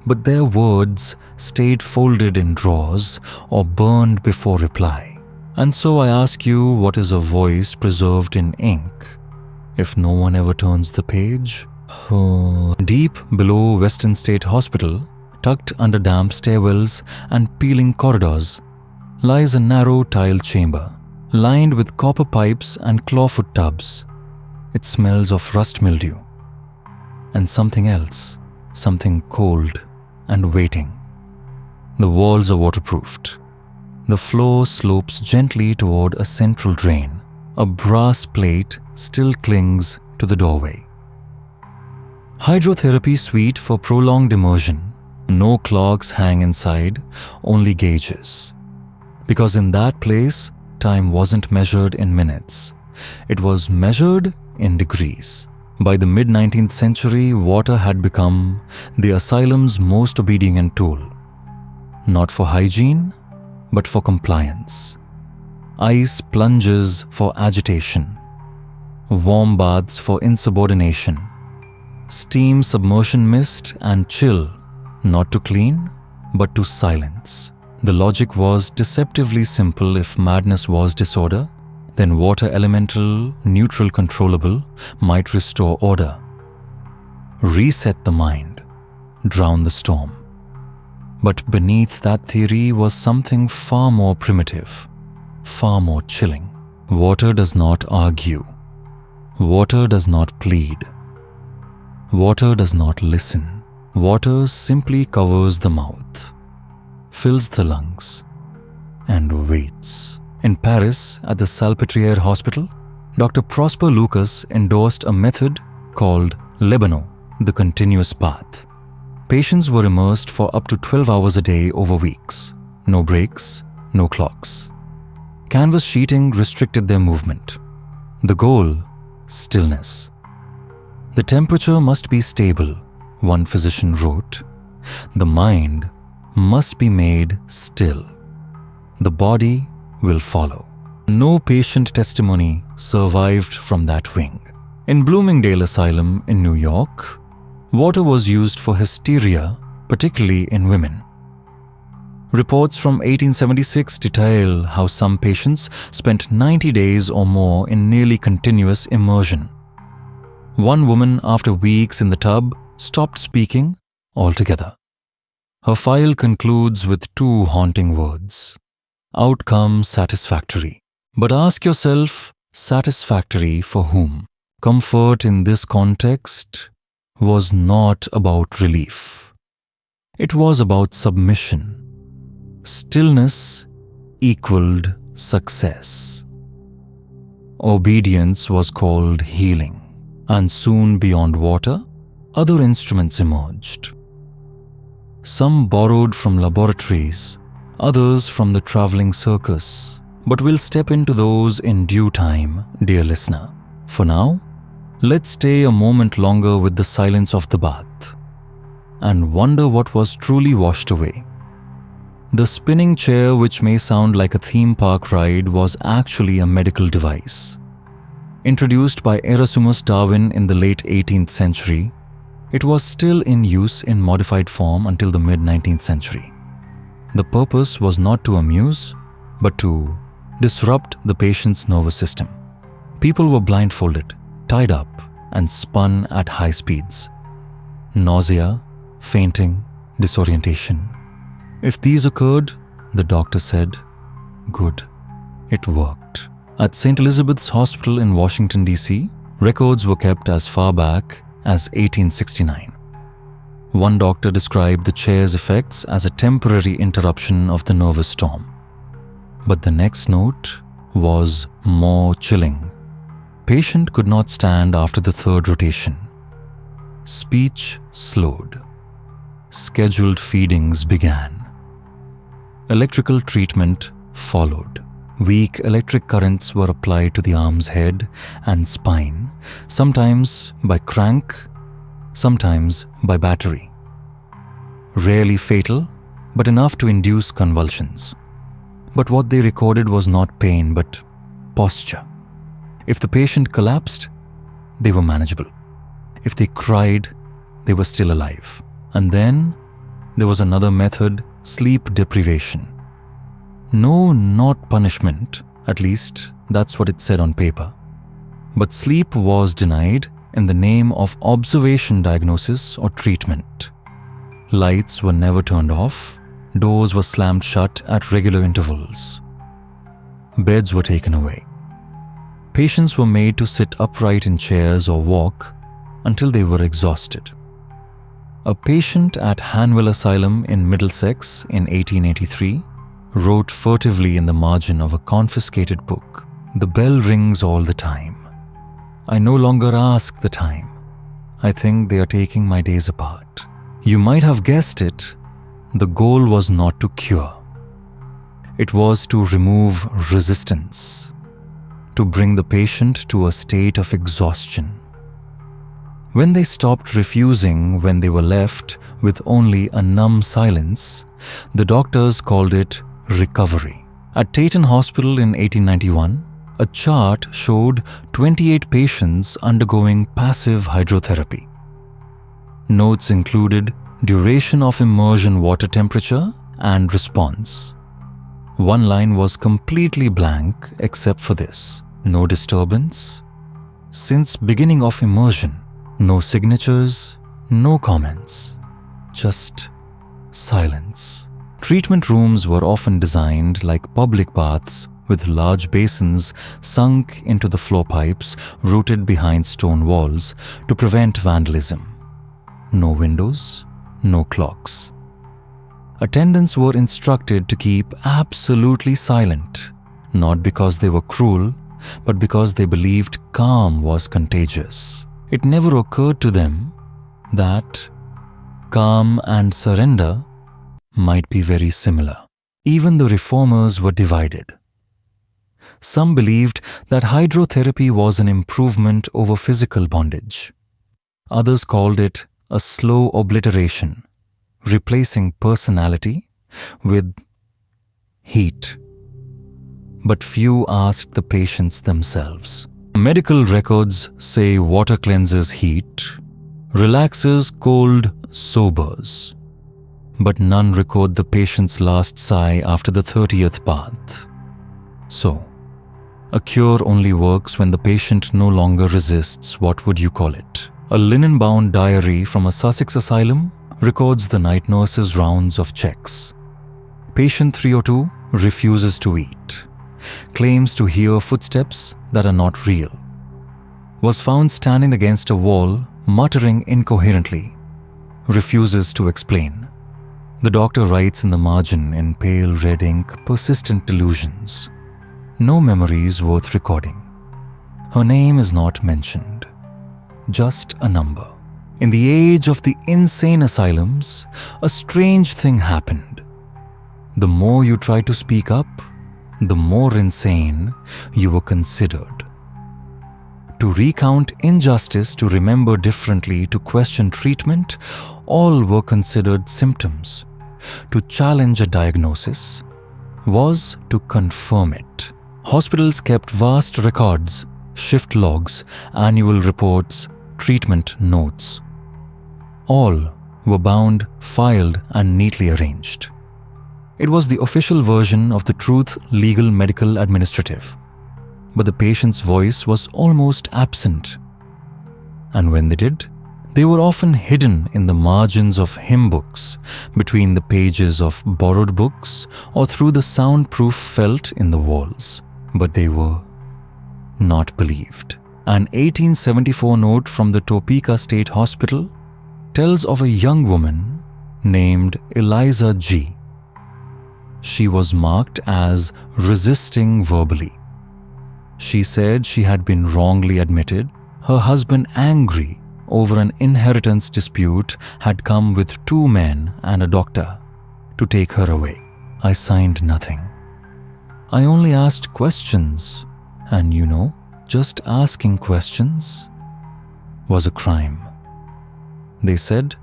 But their words stayed folded in drawers or burned before reply. And so I ask you, what is a voice preserved in ink if no one ever turns the page? Deep below Western State Hospital, tucked under damp stairwells and peeling corridors, lies a narrow tiled chamber, lined with copper pipes and clawfoot tubs. It smells of rust mildew. And something else, something cold and waiting. The walls are waterproofed. The floor slopes gently toward a central drain. A brass plate still clings to the doorway. Hydrotherapy suite for prolonged immersion. No clocks hang inside, only gauges. Because in that place, time wasn't measured in minutes. It was measured in degrees. By the mid-19th century, water had become the asylum's most obedient tool. Not for hygiene, but for compliance. Ice plunges for agitation. Warm baths for insubordination. Steam submersion mist and chill, not to clean, but to silence. The logic was deceptively simple. If madness was disorder, then water elemental, neutral, controllable, might restore order. Reset the mind, drown the storm. But beneath that theory was something far more primitive, far more chilling. Water does not argue. Water does not plead. Water does not listen. Water simply covers the mouth, fills the lungs, and waits. In Paris, at the Salpêtrière Hospital, Dr. Prosper Lucas endorsed a method called Lebano, the continuous bath. Patients were immersed for up to 12 hours a day over weeks. No breaks, no clocks. Canvas sheeting restricted their movement. The goal, stillness. The temperature must be stable, one physician wrote. The mind must be made still. The body will follow. No patient testimony survived from that wing. In Bloomingdale Asylum in New York, water was used for hysteria, particularly in women. Reports from 1876 detail how some patients spent 90 days or more in nearly continuous immersion. One woman, after weeks in the tub, stopped speaking altogether. Her file concludes with two haunting words: outcome satisfactory. But ask yourself, satisfactory for whom? Comfort in this context was not about relief. It was about submission. Stillness equaled success. Obedience was called healing. And soon beyond water, other instruments emerged. Some borrowed from laboratories, others from the traveling circus. But we'll step into those in due time, dear listener. For now, let's stay a moment longer with the silence of the bath and wonder what was truly washed away. The spinning chair, which may sound like a theme park ride, was actually a medical device. Introduced by Erasmus Darwin in the late 18th century, it was still in use in modified form until the mid-19th century. The purpose was not to amuse, but to disrupt the patient's nervous system. People were blindfolded, tied up, and spun at high speeds. Nausea, fainting, disorientation. If these occurred, the doctor said, good, it worked. At St. Elizabeth's Hospital in Washington, D.C., records were kept as far back as 1869. One doctor described the chair's effects as a temporary interruption of the nervous storm. But the next note was more chilling. Patient could not stand after the third rotation. Speech slowed. Scheduled feedings began. Electrical treatment followed. Weak electric currents were applied to the arm's head and spine, sometimes by crank, sometimes by battery. Rarely fatal, but enough to induce convulsions. But what they recorded was not pain, but posture. If the patient collapsed, they were manageable. If they cried, they were still alive. And then there was another method, sleep deprivation. No, not punishment, at least that's what it said on paper. But sleep was denied in the name of observation diagnosis or treatment. Lights were never turned off, doors were slammed shut at regular intervals. Beds were taken away. Patients were made to sit upright in chairs or walk until they were exhausted. A patient at Hanwell Asylum in Middlesex in 1883 wrote furtively in the margin of a confiscated book, "The bell rings all the time. I no longer ask the time. I think they are taking my days apart." You might have guessed it, the goal was not to cure. It was to remove resistance, to bring the patient to a state of exhaustion. When they stopped refusing, when they were left with only a numb silence, the doctors called it recovery. At Taunton Hospital in 1891, a chart showed 28 patients undergoing passive hydrotherapy. Notes included duration of immersion water temperature and response. One line was completely blank except for this: no disturbance. Since beginning of immersion, no signatures, no comments, just silence. Treatment rooms were often designed like public baths with large basins sunk into the floor pipes rooted behind stone walls to prevent vandalism. No windows, no clocks. Attendants were instructed to keep absolutely silent, not because they were cruel, but because they believed calm was contagious. It never occurred to them that calm and surrender might be very similar. Even the reformers were divided. Some believed that hydrotherapy was an improvement over physical bondage. Others called it a slow obliteration, replacing personality with heat. But few asked the patients themselves. Medical records say water cleanses heat, relaxes cold, sobers. But none record the patient's last sigh after the 30th bath. So, a cure only works when the patient no longer resists. What would you call it? A linen-bound diary from a Sussex asylum records the night nurse's rounds of checks. Patient 302 refuses to eat, claims to hear footsteps that are not real, was found standing against a wall, muttering incoherently, refuses to explain. The doctor writes in the margin in pale red ink, persistent delusions. No memories worth recording. Her name is not mentioned, just a number. In the age of the insane asylums, a strange thing happened. The more you tried to speak up, the more insane you were considered. To recount injustice, to remember differently, to question treatment, all were considered symptoms. To challenge a diagnosis was to confirm it. Hospitals kept vast records, shift logs, annual reports, treatment notes. All were bound, filed, and neatly arranged. It was the official version of the truth, legal, medical, administrative. But the patient's voice was almost absent. And when they did, they were often hidden in the margins of hymn books, between the pages of borrowed books, or through the soundproof felt in the walls. But they were not believed. An 1874 note from the Topeka State Hospital tells of a young woman named Eliza G. She was marked as resisting verbally. She said she had been wrongly admitted. Her husband, angry over an inheritance dispute, had come with 2 men and a doctor to take her away. I signed nothing. I only asked questions, and just asking questions was a crime. They said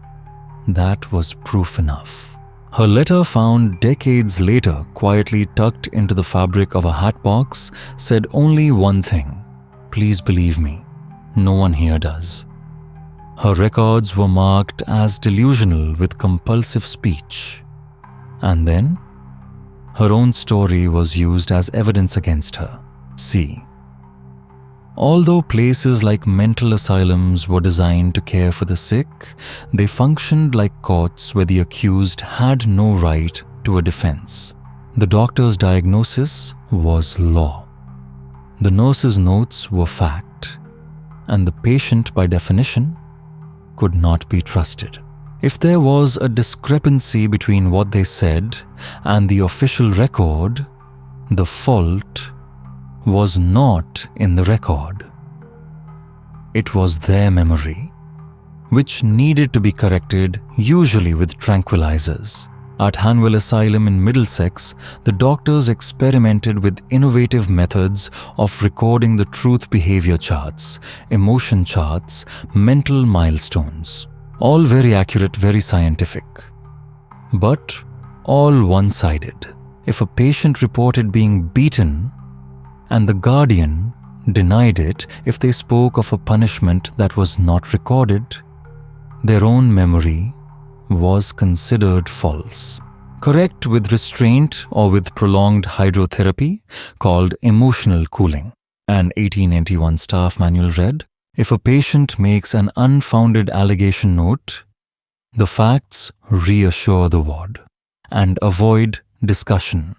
that was proof enough. Her letter, found decades later quietly tucked into the fabric of a hatbox, said only one thing: "Please believe me, no one here does." Her records were marked as delusional with compulsive speech. And then, her own story was used as evidence against her. See, although places like mental asylums were designed to care for the sick, they functioned like courts where the accused had no right to a defense. The doctor's diagnosis was law. The nurse's notes were fact, and the patient, by definition, could not be trusted. If there was a discrepancy between what they said and the official record, the fault was not in the record. It was their memory, which needed to be corrected, usually with tranquilizers. At Hanwell Asylum in Middlesex, the doctors experimented with innovative methods of recording the truth behavior charts, emotion charts, mental milestones. All very accurate, very scientific. But all one-sided. If a patient reported being beaten and the guardian denied it, if they spoke of a punishment that was not recorded, their own memory was considered false. Correct with restraint or with prolonged hydrotherapy, called emotional cooling. An 1881 staff manual read, "If a patient makes an unfounded allegation note, the facts reassure the ward and avoid discussion.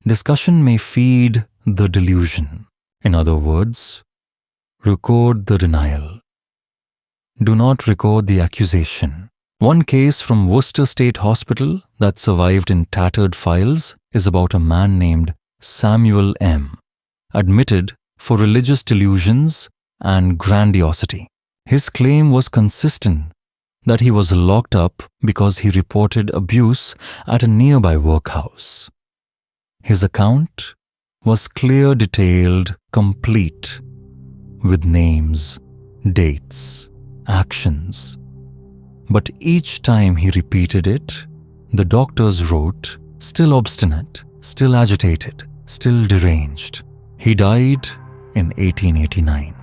Discussion may feed the delusion. In other words, record the denial. Do not record the accusation." One case from Worcester State Hospital that survived in tattered files is about a man named Samuel M., admitted for religious delusions and grandiosity. His claim was consistent that he was locked up because he reported abuse at a nearby workhouse. His account was clear, detailed, complete, with names, dates, actions. But each time he repeated it, the doctors wrote, "Still obstinate, still agitated, still deranged." He died in 1889.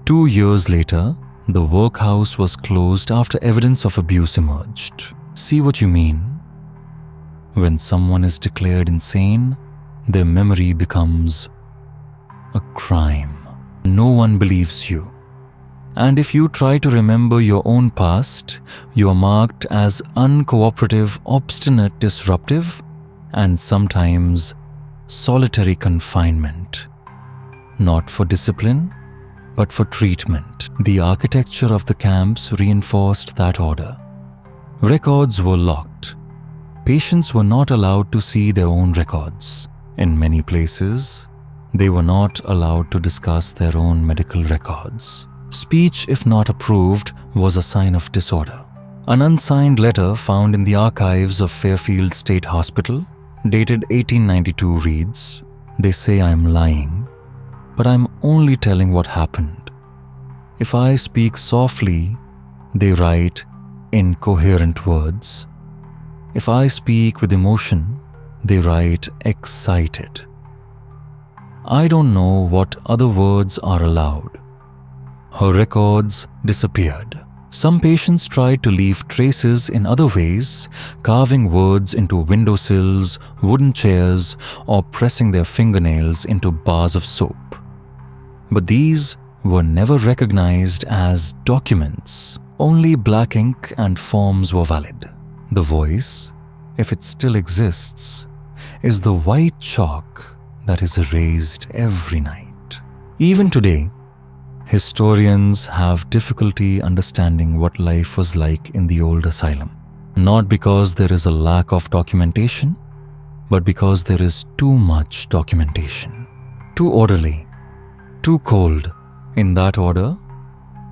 2 years later, the workhouse was closed after evidence of abuse emerged. See what you mean? When someone is declared insane, their memory becomes a crime. No one believes you. And if you try to remember your own past, you are marked as uncooperative, obstinate, disruptive, and sometimes solitary confinement. Not for discipline, but for treatment. The architecture of the camps reinforced that order. Records were locked. Patients were not allowed to see their own records. In many places, they were not allowed to discuss their own medical records. Speech, if not approved, was a sign of disorder. An unsigned letter found in the archives of Fairfield State Hospital, dated 1892, reads, "They say I'm lying, but I'm only telling what happened. If I speak softly, they write incoherent words. If I speak with emotion, they write excited. I don't know what other words are allowed." Her records disappeared. Some patients tried to leave traces in other ways, carving words into windowsills, wooden chairs, or pressing their fingernails into bars of soap. But these were never recognized as documents. Only black ink and forms were valid. The voice, if it still exists, is the white chalk that is erased every night. Even today, historians have difficulty understanding what life was like in the old asylum. Not because there is a lack of documentation, but because there is too much documentation. Too orderly, too cold. In that order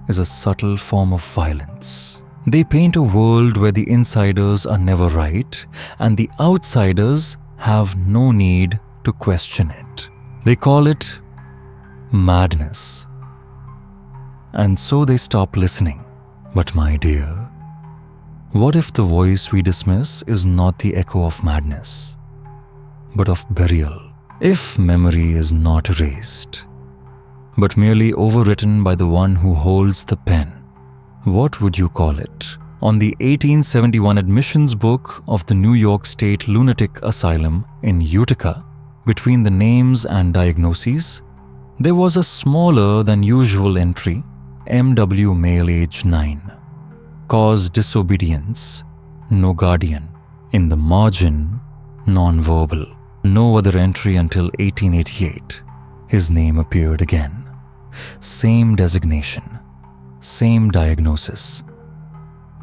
is a subtle form of violence. They paint a world where the insiders are never right and the outsiders have no need to question it. They call it madness. And so they stop listening. But my dear, What if the voice we dismiss is not the echo of madness, but of burial? If memory is not erased, but merely overwritten by the one who holds the pen, what would you call it? On the 1871 admissions book of the New York State Lunatic Asylum in Utica, between the names and diagnoses, there was a smaller than usual entry, M.W. male age 9. Cause disobedience, no guardian. In the margin, non-verbal. No other entry until 1888. His name appeared again. Same designation, same diagnosis.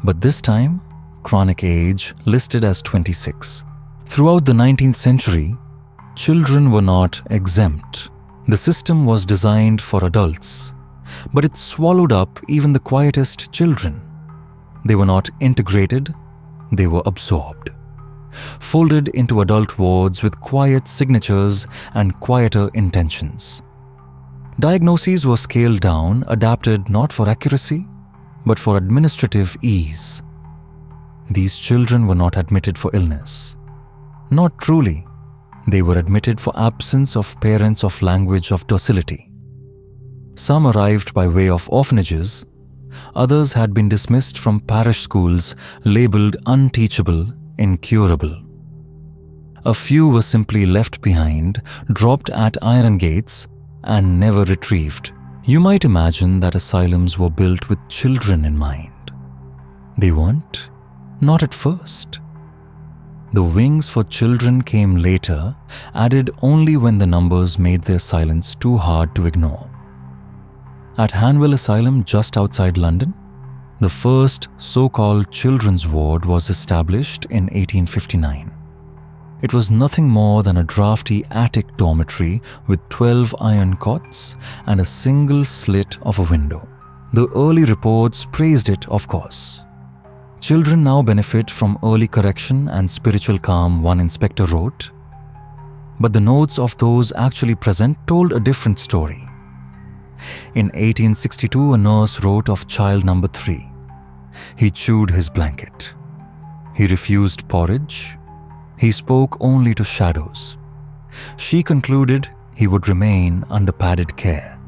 But this time, chronic age listed as 26. Throughout the 19th century, children were not exempt. The system was designed for adults, but it swallowed up even the quietest children. They were not integrated, they were absorbed, folded into adult wards with quiet signatures and quieter intentions. Diagnoses were scaled down, adapted not for accuracy, but for administrative ease. These children were not admitted for illness. Not truly. They were admitted for absence of parents of language of docility. Some arrived by way of orphanages. Others had been dismissed from parish schools, labeled unteachable, incurable. A few were simply left behind, dropped at iron gates, and never retrieved. You might imagine that asylums were built with children in mind. They weren't, not at first. The wings for children came later, added only when the numbers made their silence too hard to ignore. At Hanwell Asylum just outside London, the first so-called children's ward was established in 1859. It was nothing more than a drafty attic dormitory with 12 iron cots and a single slit of a window. The early reports praised it, of course. Children now benefit from early correction and spiritual calm, one inspector wrote. But the notes of those actually present told a different story. In 1862, a nurse wrote of child number 3. He chewed his blanket. He refused porridge. He spoke only to shadows. She concluded he would remain under padded care.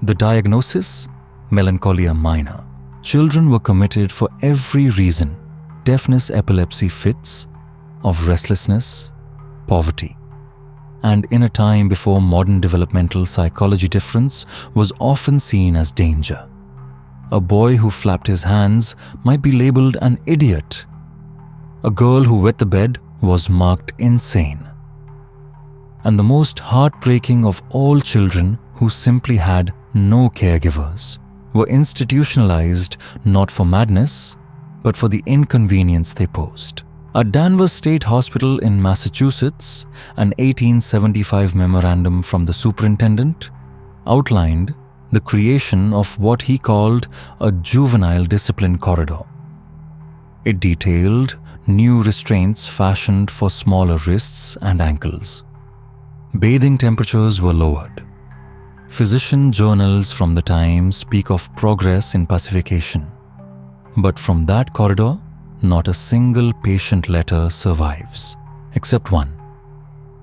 The diagnosis? Melancholia minor. Children were committed for every reason: deafness, epilepsy, fits of restlessness, poverty. And in a time before modern developmental psychology difference was often seen as danger. A boy who flapped his hands might be labeled an idiot. A girl who wet the bed was marked insane. And the most heartbreaking of all, children who simply had no caregivers were institutionalized not for madness, but for the inconvenience they posed. At Danvers State Hospital in Massachusetts, an 1875 memorandum from the superintendent outlined the creation of what he called a juvenile discipline corridor. It detailed new restraints fashioned for smaller wrists and ankles. Bathing temperatures were lowered. Physician journals from the time speak of progress in pacification. But from that corridor, not a single patient letter survives, except one.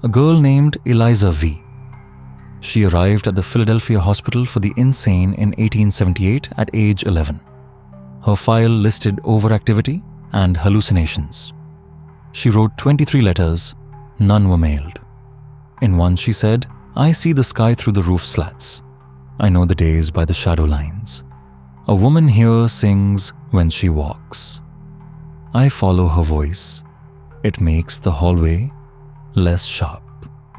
A girl named Eliza V. She arrived at the Philadelphia Hospital for the Insane in 1878 at age 11. Her file listed overactivity and hallucinations. She wrote 23 letters, none were mailed. In one she said, "I see the sky through the roof slats. I know the days by the shadow lines. A woman here sings when she walks. I follow her voice. It makes the hallway less sharp."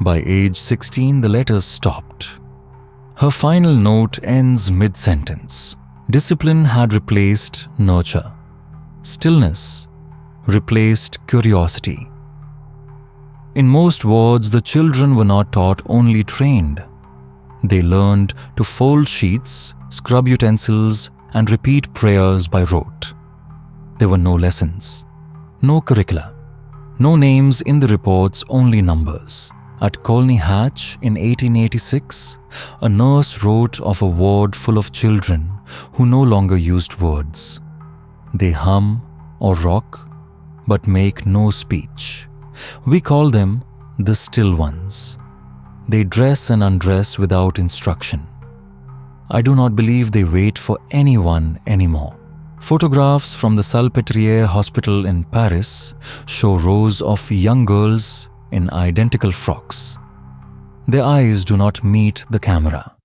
By age 16, the letters stopped. Her final note ends mid-sentence. Discipline had replaced nurture. Stillness replaced curiosity. In most wards, the children were not taught, only trained. They learned to fold sheets, scrub utensils, and repeat prayers by rote. There were no lessons, no curricula, no names in the reports, only numbers. At Colney Hatch in 1886, a nurse wrote of a ward full of children who no longer used words. They hum, or rock, but make no speech. We call them the still ones. They dress and undress without instruction. I do not believe they wait for anyone anymore. Photographs from the Salpêtrière Hospital in Paris show rows of young girls in identical frocks. Their eyes do not meet the camera.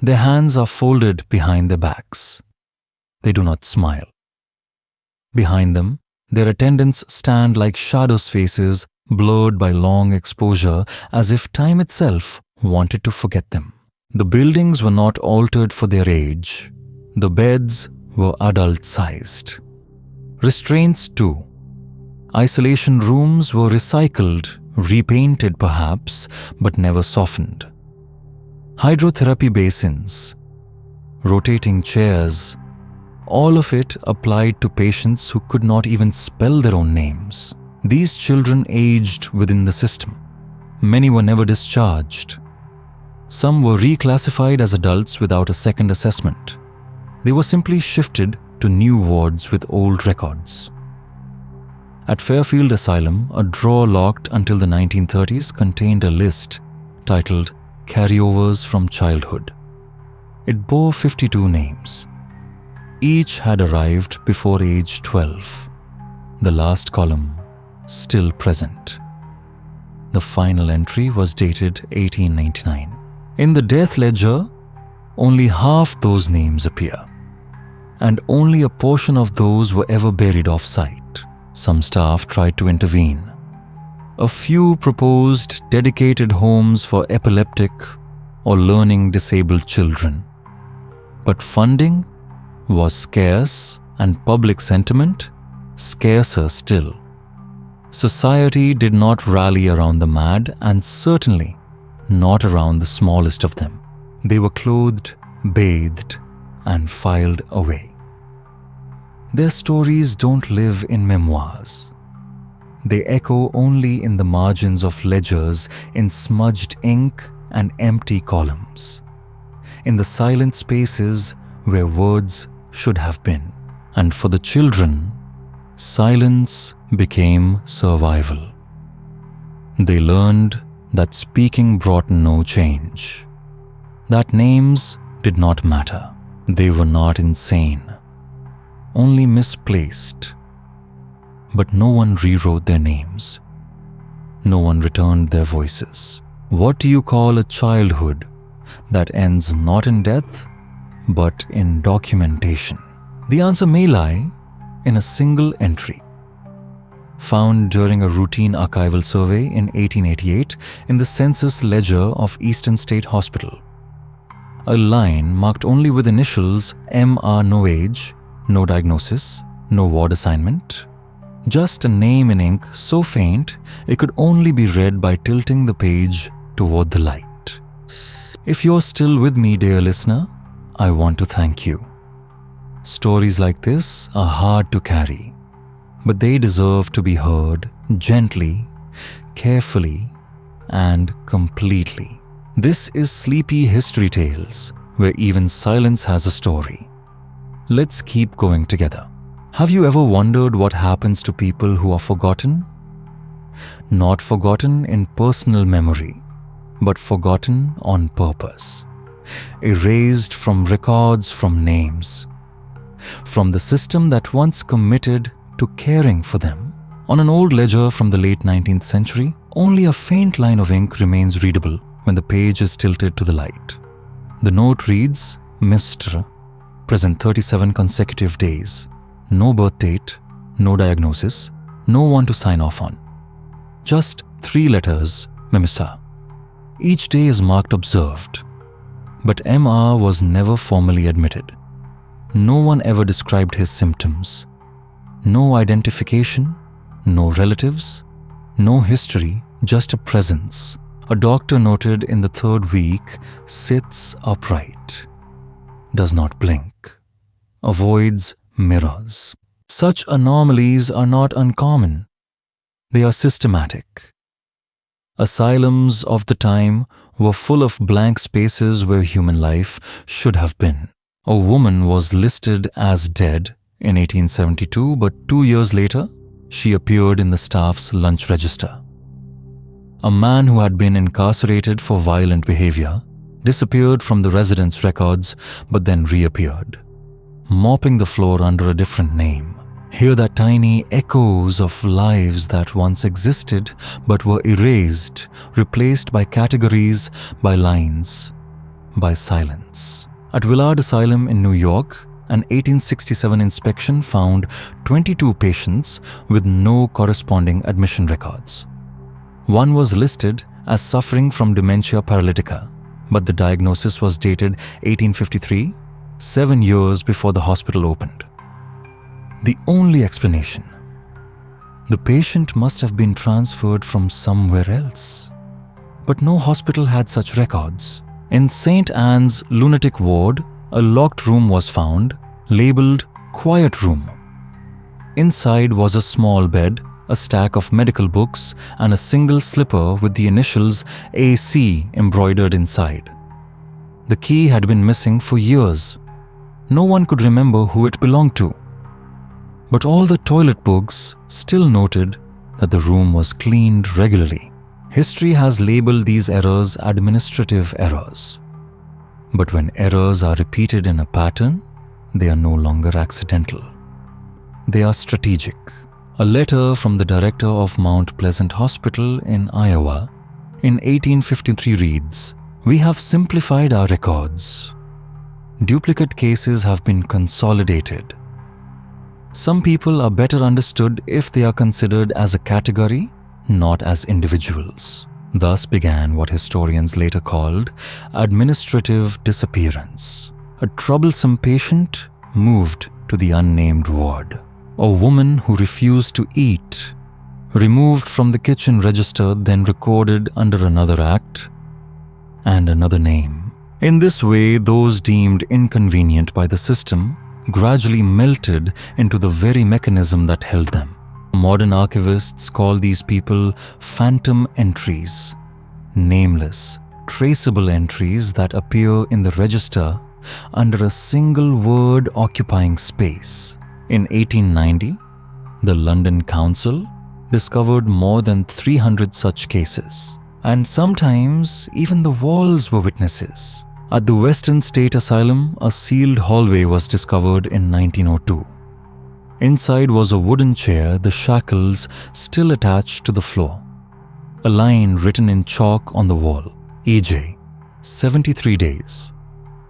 Their hands are folded behind their backs. They do not smile. Behind them, their attendants stand like shadows' faces, blurred by long exposure, as if time itself wanted to forget them. The buildings were not altered for their age. The beds were adult-sized. Restraints too. Isolation rooms were recycled, repainted perhaps, but never softened. Hydrotherapy basins, rotating chairs, all of it applied to patients who could not even spell their own names. These children aged within the system. Many were never discharged. Some were reclassified as adults without a second assessment. They were simply shifted to new wards with old records. At Fairfield Asylum, a drawer locked until the 1930s contained a list titled Carryovers from Childhood. It bore 52 names. Each had arrived before age 12. The last column still present. The final entry was dated 1899. In the death ledger, only half those names appear, and only a portion of those were ever buried off-site. Some staff tried to intervene. A few proposed dedicated homes for epileptic or learning disabled children. But funding was scarce and public sentiment scarcer still. Society did not rally around the mad, and certainly not around the smallest of them. They were clothed, bathed, and filed away. Their stories don't live in memoirs. They echo only in the margins of ledgers, in smudged ink and empty columns, in the silent spaces where words should have been. And for the children, silence became survival. They learned that speaking brought no change, that names did not matter. They were not insane, only misplaced. But no one rewrote their names. No one returned their voices. What do you call a childhood that ends not in death, but in documentation? The answer may lie in a single entry, found during a routine archival survey in 1888 in the census ledger of Eastern State Hospital. A line marked only with initials M.R. no age, no diagnosis, no ward assignment. Just a name in ink so faint it could only be read by tilting the page toward the light. If you're still with me, dear listener, I want to thank you. Stories like this are hard to carry, but they deserve to be heard gently, carefully, and completely. This is Sleepy History Tales, where even silence has a story. Let's keep going together. Have you ever wondered what happens to people who are forgotten? Not forgotten in personal memory, but forgotten on purpose. Erased from records, from names, from the system that once committed to caring for them. On an old ledger from the late 19th century, only a faint line of ink remains readable when the page is tilted to the light. The note reads, Mr. present 37 consecutive days. No birth date, no diagnosis, no one to sign off on. Just 3 letters, Memisa. Each day is marked observed. But MR was never formally admitted. No one ever described his symptoms. No identification, no relatives, no history, just a presence. A doctor noted in the 3rd week, sits upright, does not blink, avoids mirrors. Such anomalies are not uncommon. They are systematic. Asylums of the time were full of blank spaces where human life should have been. A woman was listed as dead in 1872, but 2 years later, she appeared in the staff's lunch register. A man who had been incarcerated for violent behavior disappeared from the residence records but then reappeared, mopping the floor under a different name. Here the tiny echoes of lives that once existed but were erased, replaced by categories, by lines, by silence. At Willard Asylum in New York, an 1867 inspection found 22 patients with no corresponding admission records. One was listed as suffering from dementia paralytica, but the diagnosis was dated 1853, 7 years before the hospital opened. The only explanation: the patient must have been transferred from somewhere else. But no hospital had such records. In St. Anne's lunatic ward, a locked room was found, labeled Quiet Room. Inside was a small bed, a stack of medical books, and a single slipper with the initials AC embroidered inside. The key had been missing for years. No one could remember who it belonged to. But all the toilet books still noted that the room was cleaned regularly. History has labeled these errors administrative errors. But when errors are repeated in a pattern, they are no longer accidental. They are strategic. A letter from the director of Mount Pleasant Hospital in Iowa in 1853 reads, "We have simplified our records. Duplicate cases have been consolidated. Some people are better understood if they are considered as a category, not as individuals." Thus began what historians later called administrative disappearance. A troublesome patient moved to the unnamed ward. A woman who refused to eat, removed from the kitchen register, then recorded under another act and another name. In this way, those deemed inconvenient by the system gradually melted into the very mechanism that held them. Modern archivists call these people phantom entries, nameless, traceable entries that appear in the register under a single word occupying space. In 1890, the London Council discovered more than 300 such cases, and sometimes even the walls were witnesses. At the Western State Asylum, a sealed hallway was discovered in 1902. Inside was a wooden chair, the shackles still attached to the floor. A line written in chalk on the wall, EJ, 73 days.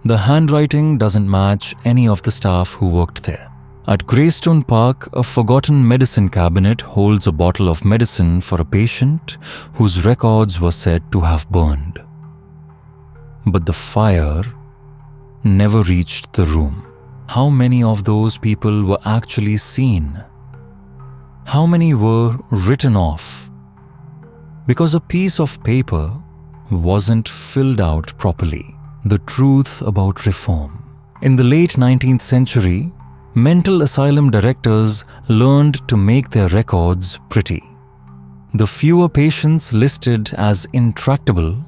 The handwriting doesn't match any of the staff who worked there. At Greystone Park, a forgotten medicine cabinet holds a bottle of medicine for a patient whose records were said to have burned. But the fire never reached the room. How many of those people were actually seen? How many were written off? Because a piece of paper wasn't filled out properly. The truth about reform. In the late 19th century, mental asylum directors learned to make their records pretty. The fewer patients listed as intractable,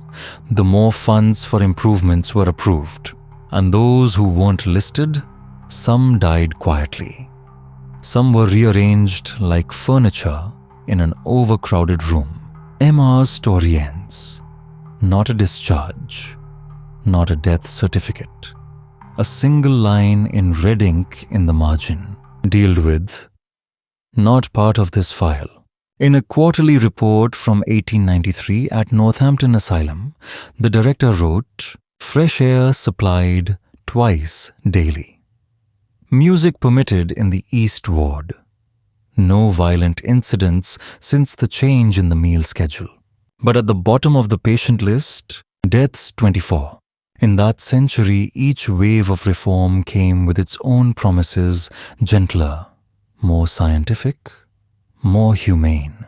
the more funds for improvements were approved. And those who weren't listed, some died quietly. Some were rearranged like furniture in an overcrowded room. Emma's story ends. Not a discharge, not a death certificate. A single line in red ink in the margin. Dealt with, not part of this file. In a quarterly report from 1893 at Northampton Asylum, the director wrote, "Fresh air supplied twice daily. Music permitted in the East Ward. No violent incidents since the change in the meal schedule." But at the bottom of the patient list, deaths 24. In that century, each wave of reform came with its own promises, gentler, more scientific, more humane.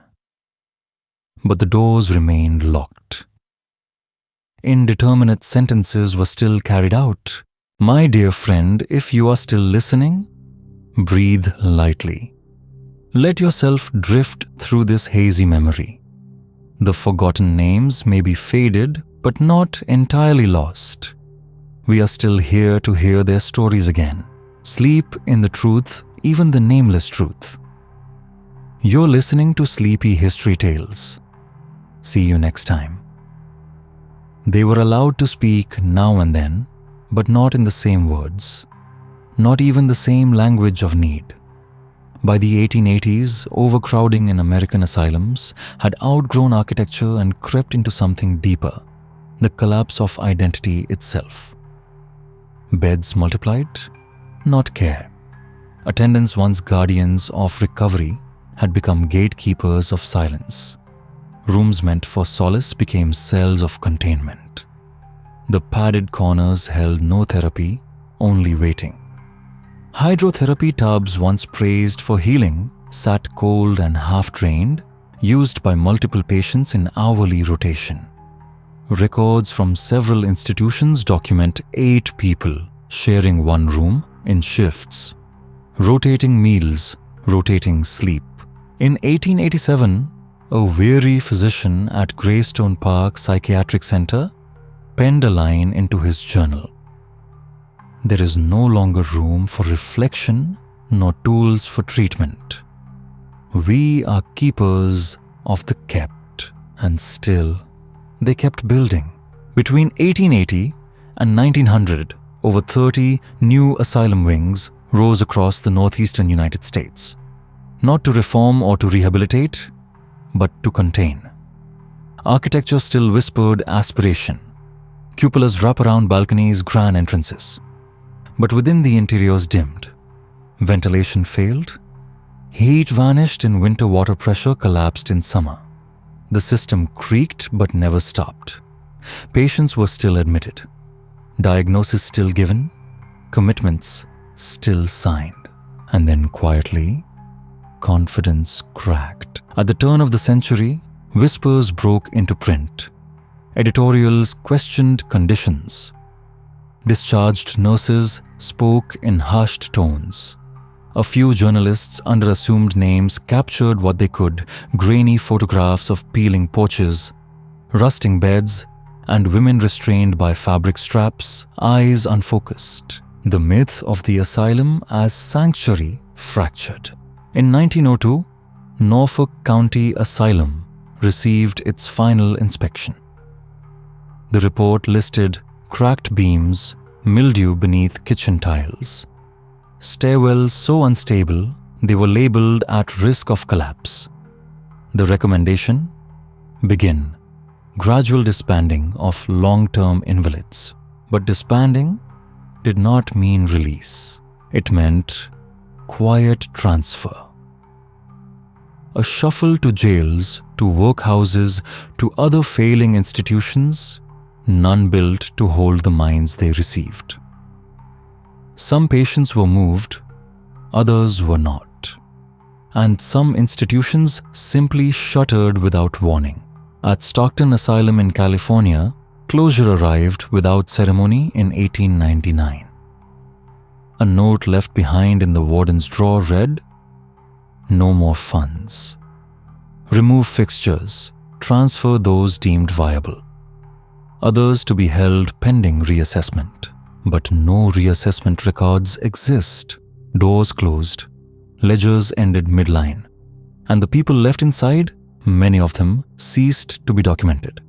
But the doors remained locked. Indeterminate sentences were still carried out. My dear friend, if you are still listening, breathe lightly. Let yourself drift through this hazy memory. The forgotten names may be faded, but not entirely lost. We are still here to hear their stories again. Sleep in the truth even the nameless truth. You're listening to Sleepy History Tales. See you next time. They were allowed to speak now and then, but not in the same words, not even the same language of need. By the 1880s, overcrowding in American asylums had outgrown architecture and crept into something deeper, the collapse of identity itself. Beds multiplied, not care. Attendants, once guardians of recovery, had become gatekeepers of silence. Rooms meant for solace became cells of containment. The padded corners held no therapy, only waiting. Hydrotherapy tubs, once praised for healing, sat cold and half-drained, used by multiple patients in hourly rotation. Records from several institutions document 8 people sharing one room in shifts, rotating meals, rotating sleep. In 1887, a weary physician at Greystone Park Psychiatric Center penned a line into his journal. There is no longer room for reflection nor tools for treatment. We are keepers of the kept, and still they kept building. Between 1880 and 1900, over 30 new asylum wings rose across the northeastern United States, not to reform or to rehabilitate, but to contain. Architecture still whispered aspiration. Cupolas, wraparound balconies, grand entrances. But within the interiors dimmed. Ventilation failed. Heat vanished in winter, water pressure collapsed in summer. The system creaked but never stopped. Patients were still admitted. Diagnosis still given. Commitments still signed. And then quietly, confidence cracked. At the turn of the century, whispers broke into print. Editorials questioned conditions. Discharged nurses spoke in hushed tones. A few journalists under assumed names captured what they could: grainy photographs of peeling porches, rusting beds, and women restrained by fabric straps, eyes unfocused. The myth of the asylum as sanctuary fractured. In 1902, Norfolk County Asylum received its final inspection. The report listed cracked beams, mildew beneath kitchen tiles, stairwells so unstable they were labeled at risk of collapse. The recommendation? Begin gradual disbanding of long-term invalids. But disbanding did not mean release. It meant quiet transfer. A shuffle to jails, to workhouses, to other failing institutions, none built to hold the minds they received. Some patients were moved, others were not. And some institutions simply shuttered without warning. At Stockton Asylum in California, closure arrived without ceremony in 1899. A note left behind in the warden's drawer read, "No more funds. Remove fixtures, transfer those deemed viable. Others to be held pending reassessment." But no reassessment records exist. Doors closed, ledgers ended midline, and the people left inside, many of them, ceased to be documented.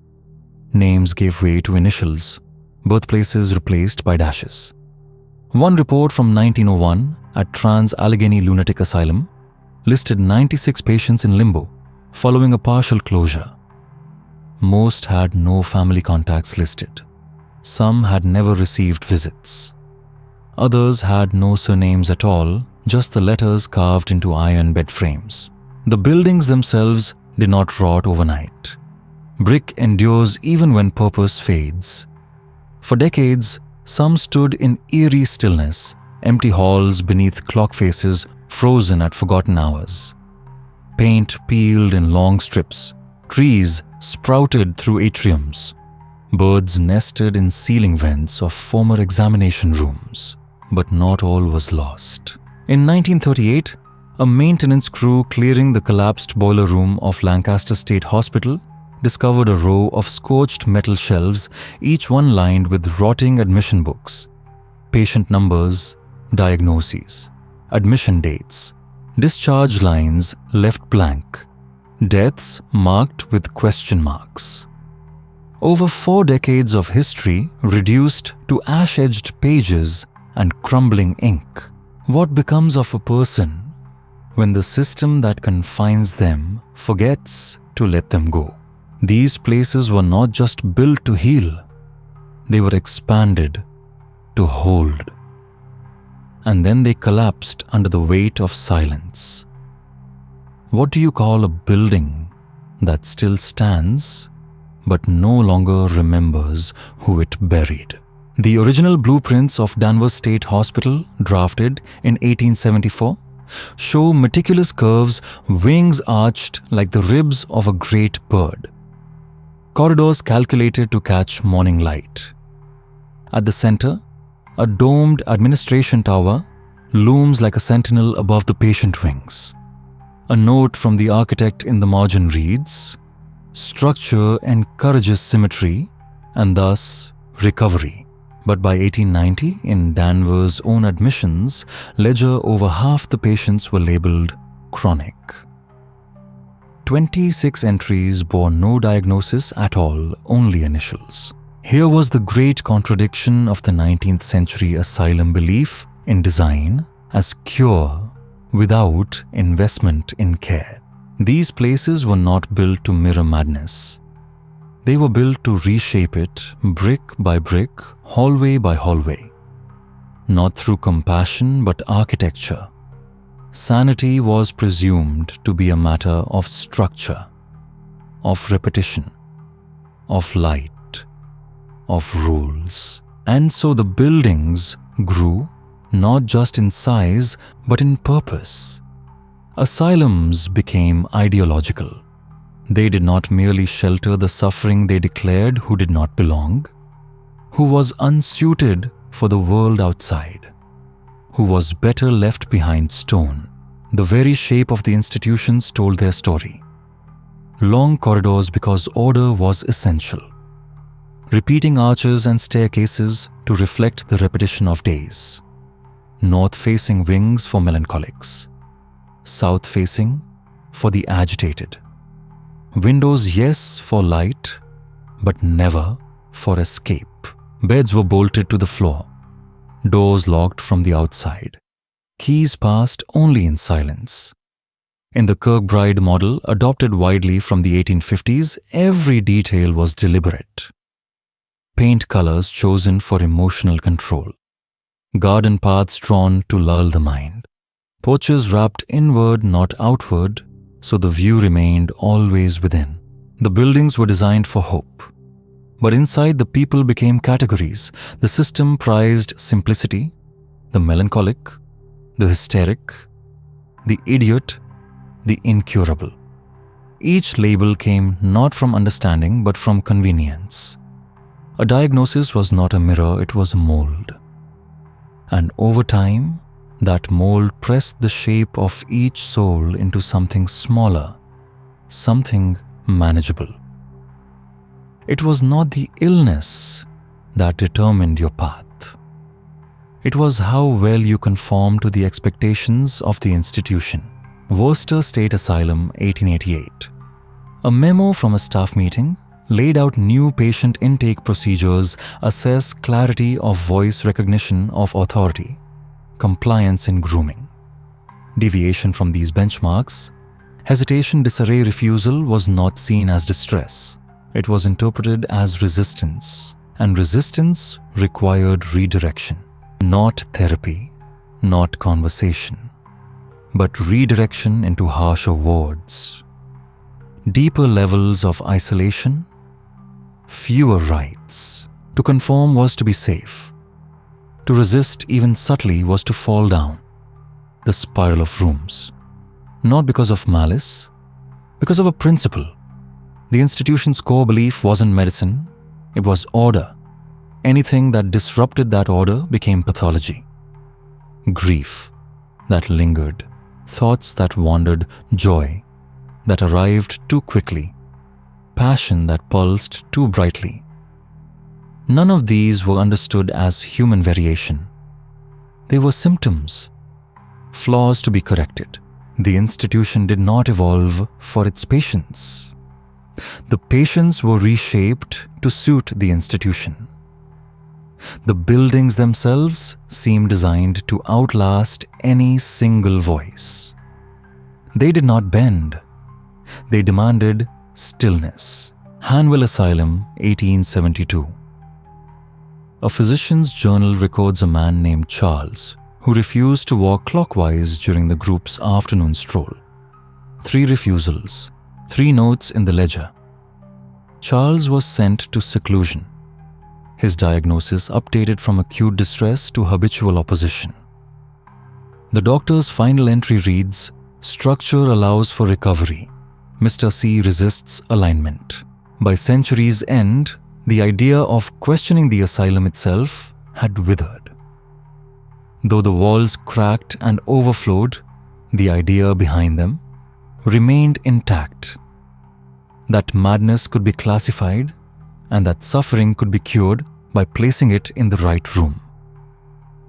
Names gave way to initials, birthplaces replaced by dashes. One report from 1901 at Trans-Allegheny Lunatic Asylum listed 96 patients in limbo following a partial closure. Most had no family contacts listed. Some had never received visits. Others had no surnames at all, just the letters carved into iron bed frames. The buildings themselves did not rot overnight. Brick endures even when purpose fades. For decades, some stood in eerie stillness, empty halls beneath clock faces frozen at forgotten hours. Paint peeled in long strips, trees sprouted through atriums, birds nested in ceiling vents of former examination rooms. But not all was lost. In 1938, a maintenance crew clearing the collapsed boiler room of Lancaster State Hospital discovered a row of scorched metal shelves, each one lined with rotting admission books, patient numbers, diagnoses. admission dates, discharge lines left blank, deaths marked with question marks. Over 4 decades of history reduced to ash-edged pages and crumbling ink. What becomes of a person when the system that confines them forgets to let them go? These places were not just built to heal, they were expanded to hold. And then they collapsed under the weight of silence. What do you call a building that still stands but no longer remembers who it buried? The original blueprints of Danvers State Hospital, drafted in 1874, show meticulous curves, wings arched like the ribs of a great bird. Corridors calculated to catch morning light. At the center, a domed administration tower looms like a sentinel above the patient wings. A note from the architect in the margin reads, "Structure encourages symmetry and thus recovery." But by 1890, in Danvers' own admissions ledger, over half the patients were labeled chronic. 26 entries bore no diagnosis at all, only initials. Here was the great contradiction of the 19th century asylum belief in design as cure without investment in care. These places were not built to mirror madness. They were built to reshape it brick by brick, hallway by hallway. Not through compassion but architecture. Sanity was presumed to be a matter of structure, of repetition, of light, of rules. And so the buildings grew not just in size but in purpose. Asylums became ideological. They did not merely shelter the suffering they declared who did not belong, who was unsuited for the world outside, who was better left behind stone. The very shape of the institutions told their story. Long corridors because order was essential. Repeating arches and staircases to reflect the repetition of days. North-facing wings for melancholics. South-facing for the agitated. Windows, yes, for light, but never for escape. Beds were bolted to the floor. Doors locked from the outside. Keys passed only in silence. In the Kirkbride model, adopted widely from the 1850s, every detail was deliberate. Paint colors chosen for emotional control. Garden paths drawn to lull the mind. Porches wrapped inward, not outward, so the view remained always within. The buildings were designed for hope. But inside, the people became categories. The system prized simplicity, the melancholic, the hysteric, the idiot, the incurable. Each label came not from understanding but from convenience. A diagnosis was not a mirror, it was a mold. And over time, that mold pressed the shape of each soul into something smaller, something manageable. It was not the illness that determined your path. It was how well you conformed to the expectations of the institution. Worcester State Asylum, 1888. A memo from a staff meeting laid out new patient intake procedures, assessed clarity of voice recognition of authority, compliance in grooming. Deviation from these benchmarks, hesitation, disarray, refusal was not seen as distress. It was interpreted as resistance, and resistance required redirection. Not therapy, not conversation, but redirection into harsher wards. Deeper levels of isolation, fewer rights. To conform was to be safe. To resist even subtly was to fall down the spiral of rooms. Not because of malice, because of a principle. The institution's core belief wasn't medicine, it was order. Anything that disrupted that order became pathology. Grief that lingered, thoughts that wandered, joy that arrived too quickly, passion that pulsed too brightly. None of these were understood as human variation. They were symptoms, flaws to be corrected. The institution did not evolve for its patients. The patients were reshaped to suit the institution. The buildings themselves seemed designed to outlast any single voice. They did not bend. They demanded stillness. Hanwell Asylum, 1872. A physician's journal records a man named Charles who refused to walk clockwise during the group's afternoon stroll. 3 refusals, 3 notes in the ledger. Charles was sent to seclusion. His diagnosis updated from acute distress to habitual opposition. The doctor's final entry reads, "Structure allows for recovery. Mr. C resists alignment." By century's end, the idea of questioning the asylum itself had withered. Though the walls cracked and overflowed, the idea behind them remained intact. That madness could be classified and that suffering could be cured by placing it in the right room.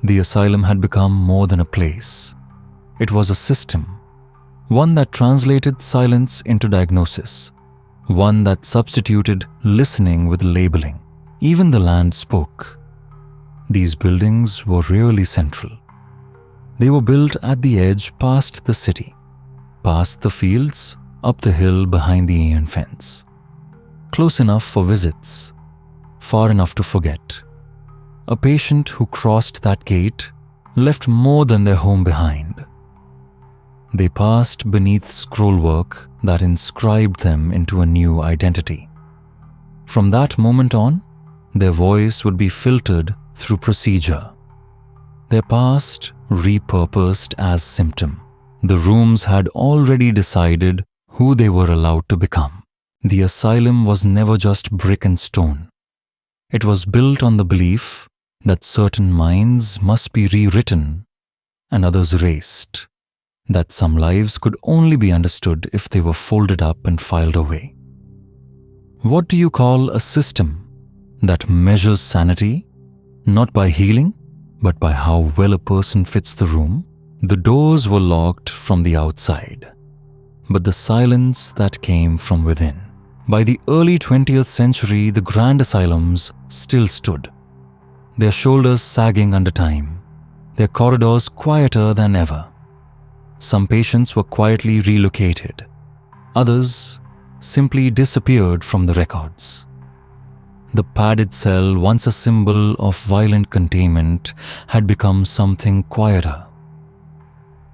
The asylum had become more than a place. It was a system, one that translated silence into diagnosis, one that substituted listening with labeling. Even the land spoke. These buildings were really central. They were built at the edge past the city, past the fields, up the hill behind the iron fence. Close enough for visits, far enough to forget. A patient who crossed that gate left more than their home behind. They passed beneath scrollwork that inscribed them into a new identity. From that moment on, their voice would be filtered through procedure. Their past repurposed as symptom. The rooms had already decided who they were allowed to become. The asylum was never just brick and stone. It was built on the belief that certain minds must be rewritten and others erased, that some lives could only be understood if they were folded up and filed away. What do you call a system that measures sanity, not by healing, but by how well a person fits the room? The doors were locked from the outside, but the silence that came from within. By the early 20th century, the grand asylums still stood, their shoulders sagging under time, their corridors quieter than ever. Some patients were quietly relocated. Others simply disappeared from the records. The padded cell, once a symbol of violent containment, had become something quieter,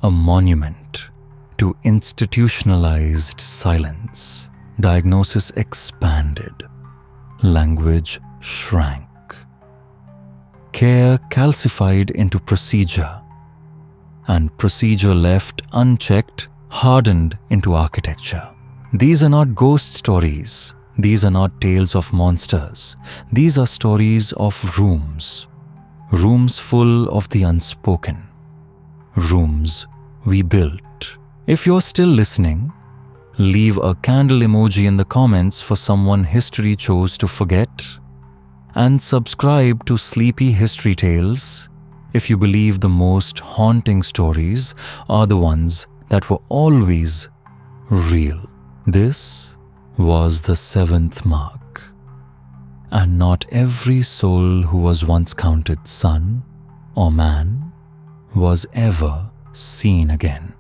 a monument to institutionalized silence. Diagnosis expanded. Language shrank. Care calcified into procedure, and procedure left unchecked hardened into architecture. These are not ghost stories. These are not tales of monsters. These are stories of rooms. Rooms full of the unspoken. Rooms we built. If you're still listening, leave a candle emoji in the comments for someone history chose to forget, and subscribe to Sleepy History Tales if you believe the most haunting stories are the ones that were always real. This was the 7th mark, and not every soul who was once counted son or man was ever seen again.